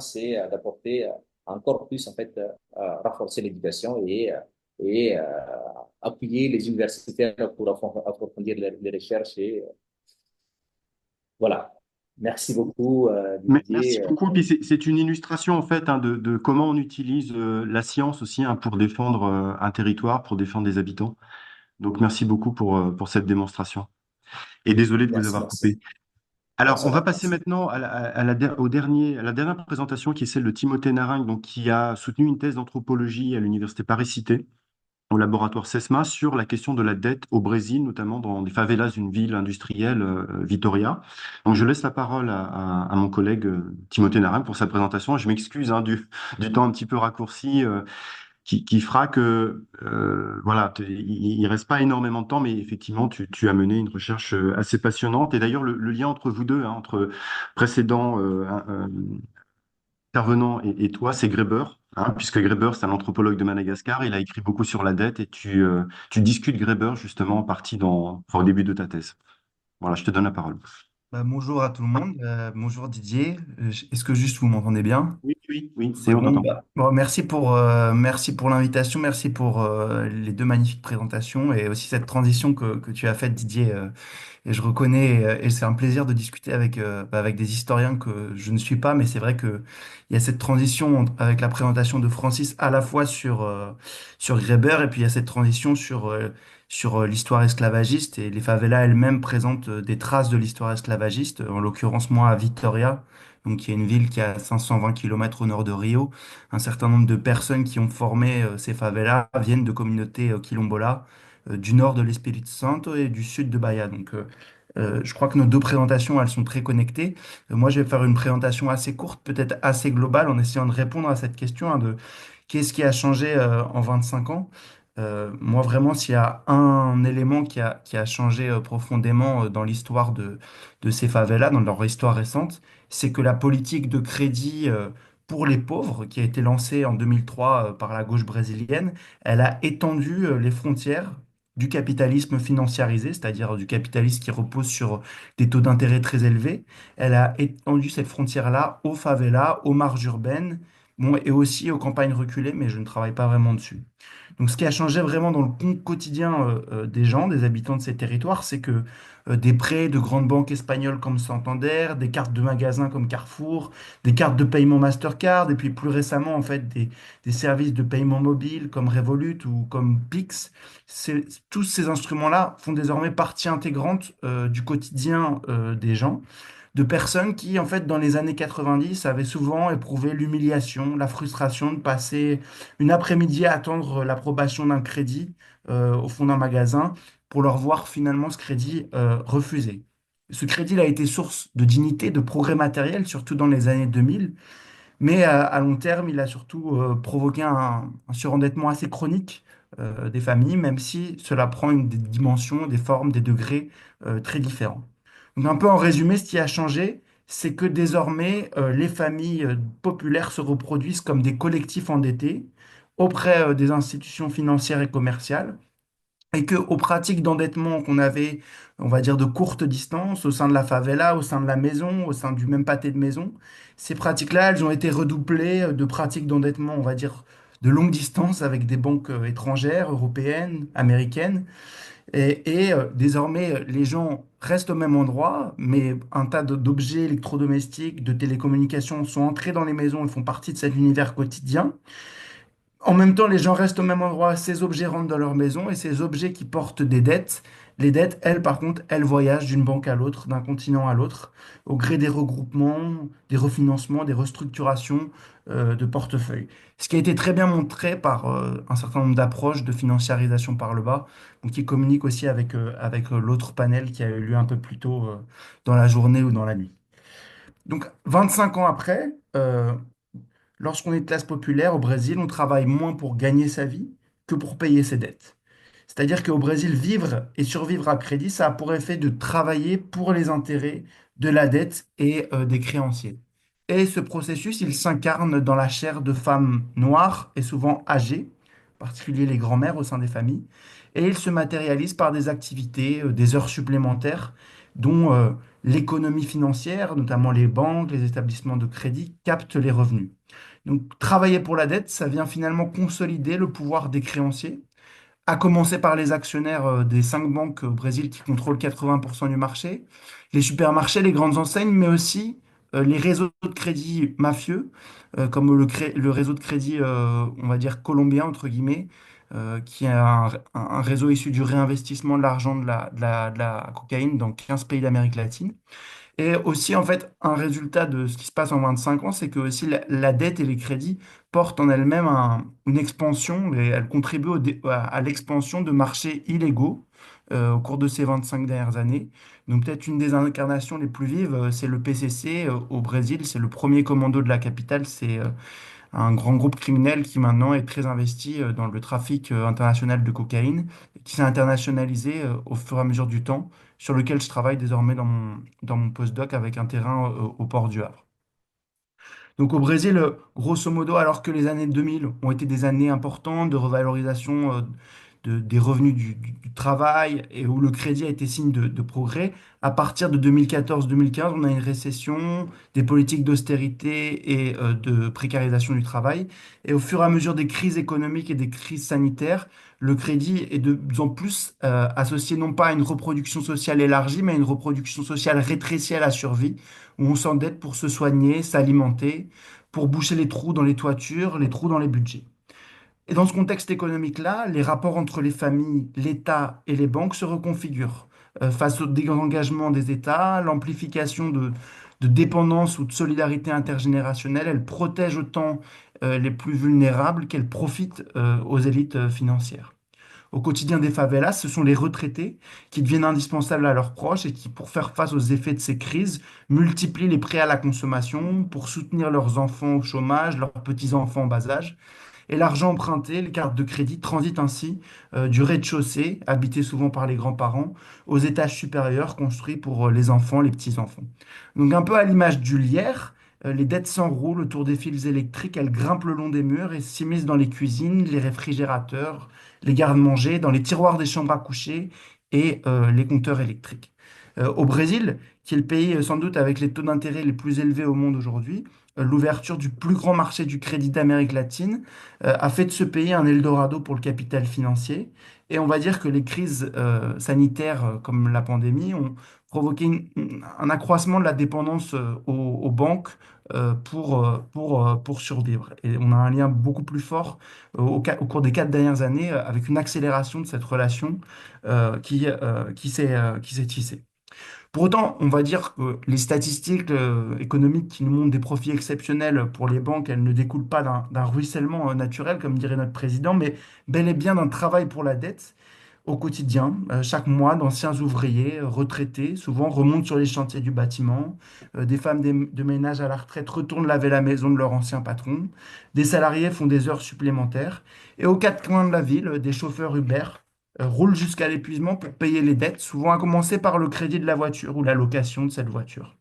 d'apporter encore plus en fait renforcer l'éducation et appuyer les universitaires pour approfondir les recherches et voilà. Merci beaucoup Merci Didier. beaucoup. Puis c'est une illustration en fait, hein, de comment on utilise la science aussi, hein, pour défendre un territoire, pour défendre des habitants. Donc merci beaucoup pour cette démonstration. Et désolé de vous Merci, avoir merci. coupé. Alors, on va Bonsoir, passer merci. maintenant à la dernière présentation qui est celle de Timothée Naringue, donc, qui a soutenu une thèse d'anthropologie à l'université Paris-Cité, au laboratoire CESMA, sur la question de la dette au Brésil, notamment dans les favelas d'une ville industrielle, Vitória. Donc, je laisse la parole à mon collègue Timothée Naringue pour sa présentation. Je m'excuse, hein, du temps un petit peu raccourci. Qui fera que voilà, il reste pas énormément de temps, mais effectivement, tu as mené une recherche assez passionnante. Et d'ailleurs, le lien entre vous deux, hein, entre précédent intervenant et toi, c'est Graeber, hein, puisque Graeber, c'est un anthropologue de Madagascar. Il a écrit beaucoup sur la dette et tu discutes Graeber justement en partie enfin, au début de ta thèse. Voilà, je te donne la parole. Bonjour à tout le monde. Bonjour Didier. Est-ce que juste vous m'entendez bien? Oui, oui, oui, C'est oui, on bon. t'entend. Bon, merci pour l'invitation, merci pour les deux magnifiques présentations et aussi cette transition que tu as faite, Didier. Et je reconnais, et c'est un plaisir de discuter avec des historiens que je ne suis pas, mais c'est vrai que il y a cette transition avec la présentation de Francis à la fois sur Greber et puis il y a cette transition sur l'histoire esclavagiste et les favelas elles-mêmes présentent des traces de l'histoire esclavagiste, en l'occurrence moi à Vitoria, donc qui est une ville qui a 520 kilomètres au nord de Rio. Un certain nombre de personnes qui ont formé ces favelas viennent de communautés quilombola du nord de l'Espírito Santo et du sud de Bahia. Je crois que nos deux présentations, elles sont très connectées. Moi, je vais faire une présentation assez courte, peut-être assez globale, en essayant de répondre à cette question hein, de qu'est-ce qui a changé en 25 ans. Moi, vraiment, s'il y a un élément qui a changé profondément dans l'histoire de ces favelas, dans leur histoire récente, c'est que la politique de crédit pour les pauvres, qui a été lancée en 2003 par la gauche brésilienne, elle a étendu les frontières du capitalisme financiarisé, c'est-à-dire du capitalisme qui repose sur des taux d'intérêt très élevés. Elle a étendu cette frontière-là aux favelas, aux marges urbaines, bon, et aussi aux campagnes reculées, mais je ne travaille pas vraiment dessus. Donc, ce qui a changé vraiment dans le quotidien des gens, des habitants de ces territoires, c'est que des prêts de grandes banques espagnoles comme Santander, des cartes de magasins comme Carrefour, des cartes de paiement Mastercard, et puis plus récemment, en fait, des services de paiement mobile comme Revolut ou comme Pix, tous ces instruments-là font désormais partie intégrante du quotidien des gens de personnes qui, en fait, dans les années 90, avaient souvent éprouvé l'humiliation, la frustration de passer une après-midi à attendre l'approbation d'un crédit au fond d'un magasin pour leur voir finalement ce crédit refusé. Ce crédit a été source de dignité, de progrès matériel, surtout dans les années 2000, mais à long terme, il a surtout provoqué un surendettement assez chronique des familles, même si cela prend des dimensions, des formes, des degrés très différents. Donc un peu en résumé, ce qui a changé, c'est que désormais, les familles populaires se reproduisent comme des collectifs endettés auprès des institutions financières et commerciales et que aux pratiques d'endettement qu'on avait, on va dire de courte distance, au sein de la favela, au sein de la maison, au sein du même pâté de maison, ces pratiques-là, elles ont été redoublées de pratiques d'endettement, on va dire, de longue distance avec des banques étrangères, européennes, américaines. Désormais, les gens restent au même endroit, mais un tas d'objets électrodomestiques, de télécommunications sont entrés dans les maisons et font partie de cet univers quotidien. En même temps, les gens restent au même endroit, ces objets rentrent dans leur maison et ces objets qui portent des dettes, les dettes, elles, par contre, elles voyagent d'une banque à l'autre, d'un continent à l'autre, au gré des regroupements, des refinancements, des restructurations de portefeuille. Ce qui a été très bien montré par un certain nombre d'approches de financiarisation par le bas, donc qui communiquent aussi avec l'autre panel qui a eu lieu un peu plus tôt dans la journée ou dans la nuit. Donc, 25 ans après, lorsqu'on est de classe populaire au Brésil, on travaille moins pour gagner sa vie que pour payer ses dettes. C'est-à-dire qu'au Brésil, vivre et survivre à crédit, ça a pour effet de travailler pour les intérêts de la dette et des créanciers. Et ce processus, il s'incarne dans la chair de femmes noires et souvent âgées, en particulier les grands-mères au sein des familles, et il se matérialise par des activités, des heures supplémentaires, dont l'économie financière, notamment les banques, les établissements de crédit, captent les revenus. Donc, travailler pour la dette, ça vient finalement consolider le pouvoir des créanciers, à commencer par les actionnaires des 5 banques au Brésil qui contrôlent 80% du marché, les supermarchés, les grandes enseignes, mais aussi les réseaux de crédit mafieux, comme le réseau de crédit, on va dire, colombien, entre guillemets, qui est un réseau issu du réinvestissement de l'argent de la cocaïne dans 15 pays d'Amérique latine. Et aussi, en fait, un résultat de ce qui se passe en 25 ans, c'est que aussi la dette et les crédits portent en elles-mêmes une expansion et elles contribuent à l'expansion de marchés illégaux au cours de ces 25 dernières années. Donc peut-être une des incarnations les plus vives, c'est le PCC au Brésil. C'est le premier commando de la capitale. C'est un grand groupe criminel qui maintenant est très investi dans le trafic international de cocaïne, qui s'est internationalisé au fur et à mesure du temps, sur lequel je travaille désormais dans mon postdoc avec un terrain au port du Havre. Donc au Brésil, grosso modo, alors que les années 2000 ont été des années importantes de revalorisation des revenus du travail et où le crédit a été signe de progrès, à partir de 2014-2015, on a une récession, des politiques d'austérité et de précarisation du travail. Et au fur et à mesure des crises économiques et des crises sanitaires, le crédit est de plus en plus associé non pas à une reproduction sociale élargie, mais à une reproduction sociale rétrécie à la survie, où on s'endette pour se soigner, s'alimenter, pour boucher les trous dans les toitures, les trous dans les budgets. Et dans ce contexte économique-là, les rapports entre les familles, l'État et les banques se reconfigurent. Face au désengagement des États, l'amplification de dépendance ou de solidarité intergénérationnelle, elle protège autant les plus vulnérables qu'elle profite aux élites financières. Au quotidien des favelas, ce sont les retraités qui deviennent indispensables à leurs proches et qui, pour faire face aux effets de ces crises, multiplient les prêts à la consommation pour soutenir leurs enfants au chômage, leurs petits-enfants en bas âge. Et l'argent emprunté, les cartes de crédit, transitent ainsi du rez-de-chaussée, habité souvent par les grands-parents, aux étages supérieurs construits pour les enfants, les petits-enfants. Donc un peu à l'image du lierre, les dettes s'enroulent autour des fils électriques, elles grimpent le long des murs et s'immiscent dans les cuisines, les réfrigérateurs, les garde-manger, dans les tiroirs des chambres à coucher et les compteurs électriques. Au Brésil, qui est le pays sans doute avec les taux d'intérêt les plus élevés au monde aujourd'hui, l'ouverture du plus grand marché du crédit d'Amérique latine a fait de ce pays un Eldorado pour le capital financier. Et on va dire que les crises sanitaires comme la pandémie ont provoqué un accroissement de la dépendance aux banques pour survivre. Et on a un lien beaucoup plus fort au cours des 4 dernières années avec une accélération de cette relation qui s'est tissée. Pour autant, on va dire que les statistiques économiques qui nous montrent des profits exceptionnels pour les banques, elles ne découlent pas d'un ruissellement naturel, comme dirait notre président, mais bel et bien d'un travail pour la dette au quotidien. Chaque mois, d'anciens ouvriers retraités, souvent remontent sur les chantiers du bâtiment. Des femmes de ménage à la retraite retournent laver la maison de leur ancien patron. Des salariés font des heures supplémentaires. Et aux quatre coins de la ville, des chauffeurs Uber roulent jusqu'à l'épuisement pour payer les dettes, souvent à commencer par le crédit de la voiture ou la location de cette voiture.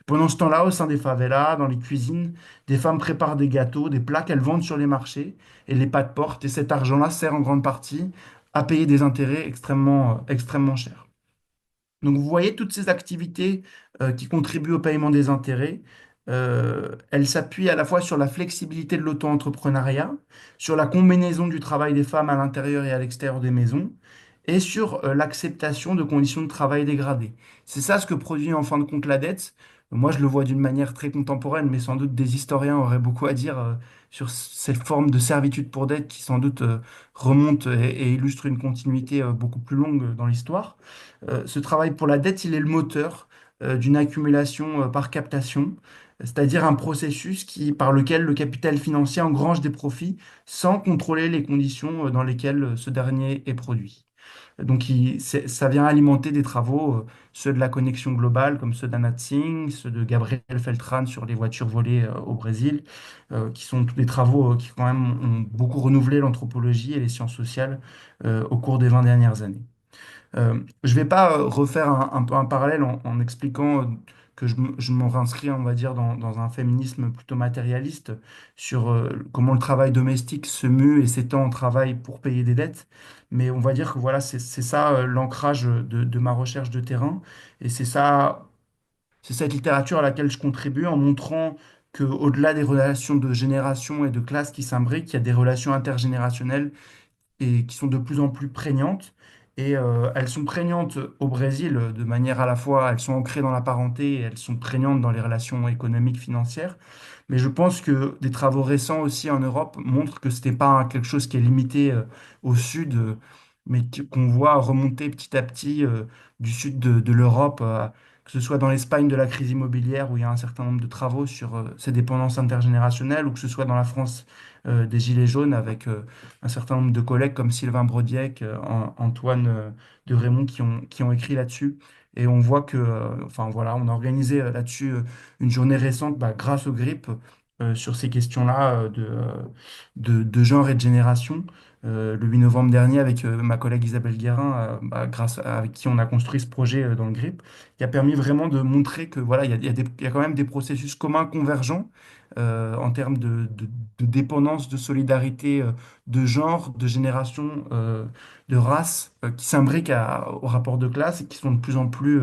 Pendant ce temps-là, au sein des favelas, dans les cuisines, des femmes préparent des gâteaux, des plats qu'elles vendent sur les marchés et les pas de porte. Et cet argent-là sert en grande partie à payer des intérêts extrêmement chers. Donc vous voyez toutes ces activités qui contribuent au paiement des intérêts. Elles s'appuient à la fois sur la flexibilité de l'auto-entrepreneuriat, sur la combinaison du travail des femmes à l'intérieur et à l'extérieur des maisons, et sur l'acceptation de conditions de travail dégradées. C'est ça ce que produit en fin de compte la dette. Moi, je le vois d'une manière très contemporaine, mais sans doute des historiens auraient beaucoup à dire sur cette forme de servitude pour dette qui sans doute remonte et illustre une continuité beaucoup plus longue dans l'histoire. Ce travail pour la dette, il est le moteur d'une accumulation par captation, c'est-à-dire un processus par lequel le capital financier engrange des profits sans contrôler les conditions dans lesquelles ce dernier est produit. Donc, ça vient alimenter des travaux, ceux de la connexion globale, comme ceux d'Anat Singh, ceux de Gabriel Feltran sur les voitures volées au Brésil, qui sont tous des travaux qui, quand même, ont beaucoup renouvelé l'anthropologie et les sciences sociales au cours des 20 dernières années. Je ne vais pas refaire un peu un parallèle en expliquant que je me réinscris, on va dire, dans un féminisme plutôt matérialiste sur comment le travail domestique se mue et s'étend en travail pour payer des dettes. Mais on va dire que voilà, c'est ça l'ancrage de ma recherche de terrain. Et c'est cette littérature à laquelle je contribue en montrant qu'au-delà des relations de génération et de classe qui s'imbriquent, il y a des relations intergénérationnelles et qui sont de plus en plus prégnantes. Et elles sont prégnantes au Brésil de manière à la fois, elles sont ancrées dans la parenté et elles sont prégnantes dans les relations économiques, financières. Mais je pense que des travaux récents aussi en Europe montrent que ce n'est pas quelque chose qui est limité au sud, mais qu'on voit remonter petit à petit du sud de l'Europe, que ce soit dans l'Espagne de la crise immobilière où il y a un certain nombre de travaux sur ces dépendances intergénérationnelles, ou que ce soit dans la France des Gilets jaunes avec un certain nombre de collègues comme Sylvain Brodiec, Antoine de Raymond qui ont écrit là-dessus. Et on voit que, enfin voilà, on a organisé là-dessus une journée récente grâce au GRIP sur ces questions-là de genre et de génération. Le 8 novembre dernier, avec ma collègue Isabelle Guérin, avec qui on a construit ce projet dans le GRIP, qui a permis vraiment de montrer que voilà, il y a quand même des processus communs convergents en termes de dépendance, de solidarité, de genre, de génération, de race, qui s'imbriquent au rapport de classe et qui sont de plus en plus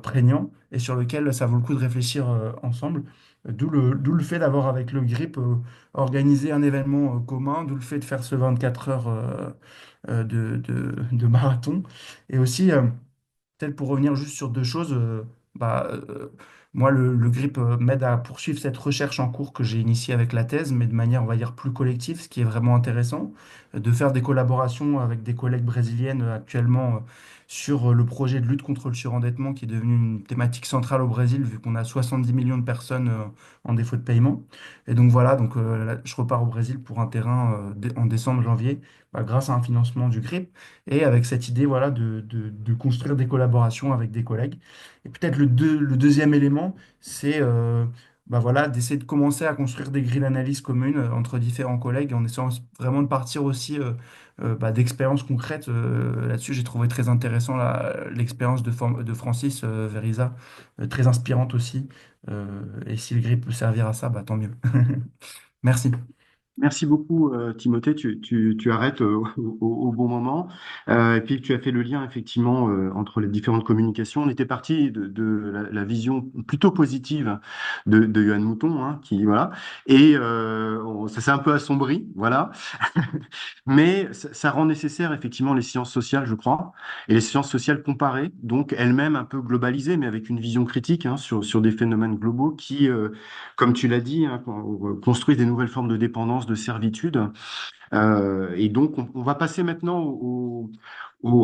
prégnants et sur lesquels ça vaut le coup de réfléchir ensemble. D'où le fait d'avoir avec le GRIP organisé un événement commun, d'où le fait de faire ce 24 heures de marathon. Et aussi, peut-être pour revenir juste sur deux choses, bah, euh, moi, le GRIP m'aide à poursuivre cette recherche en cours que j'ai initiée avec la thèse, mais de manière, on va dire, plus collective, ce qui est vraiment intéressant, de faire des collaborations avec des collègues brésiliennes actuellement sur le projet de lutte contre le surendettement, qui est devenu une thématique centrale au Brésil, vu qu'on a 70 millions de personnes en défaut de paiement. Et donc voilà, donc, là, je repars au Brésil pour un terrain en décembre, janvier, grâce à un financement du GRIP et avec cette idée voilà, de construire des collaborations avec des collègues. Et peut-être le deuxième élément, c'est bah voilà, d'essayer de commencer à construire des grilles d'analyse communes entre différents collègues en essayant vraiment de partir aussi bah, d'expériences concrètes. Là-dessus, j'ai trouvé très intéressant l'expérience de Francis Veriza, très inspirante aussi. Et si le grille peut servir à ça, bah, tant mieux. Merci. Merci beaucoup, Timothée. Tu arrêtes au bon moment. Et puis, tu as fait le lien, effectivement, entre les différentes communications. On était parti de la vision plutôt positive de Johan Mouton, hein, qui, voilà. Et ça s'est un peu assombri, voilà. Mais ça rend nécessaire, effectivement, les sciences sociales, je crois, et les sciences sociales comparées, donc elles-mêmes un peu globalisées, mais avec une vision critique, hein, sur des phénomènes globaux qui, comme tu l'as dit, hein, construisent des nouvelles formes de dépendance, de servitude. Et donc, on va passer maintenant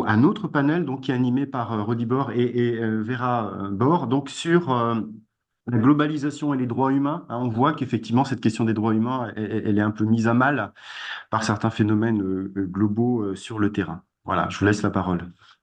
à un autre panel donc, qui est animé par Rodi Bor et Vera Bor, donc sur la globalisation et les droits humains. Hein, on voit qu'effectivement, cette question des droits humains, elle est un peu mise à mal par certains phénomènes globaux sur le terrain. Voilà, je vous laisse la parole.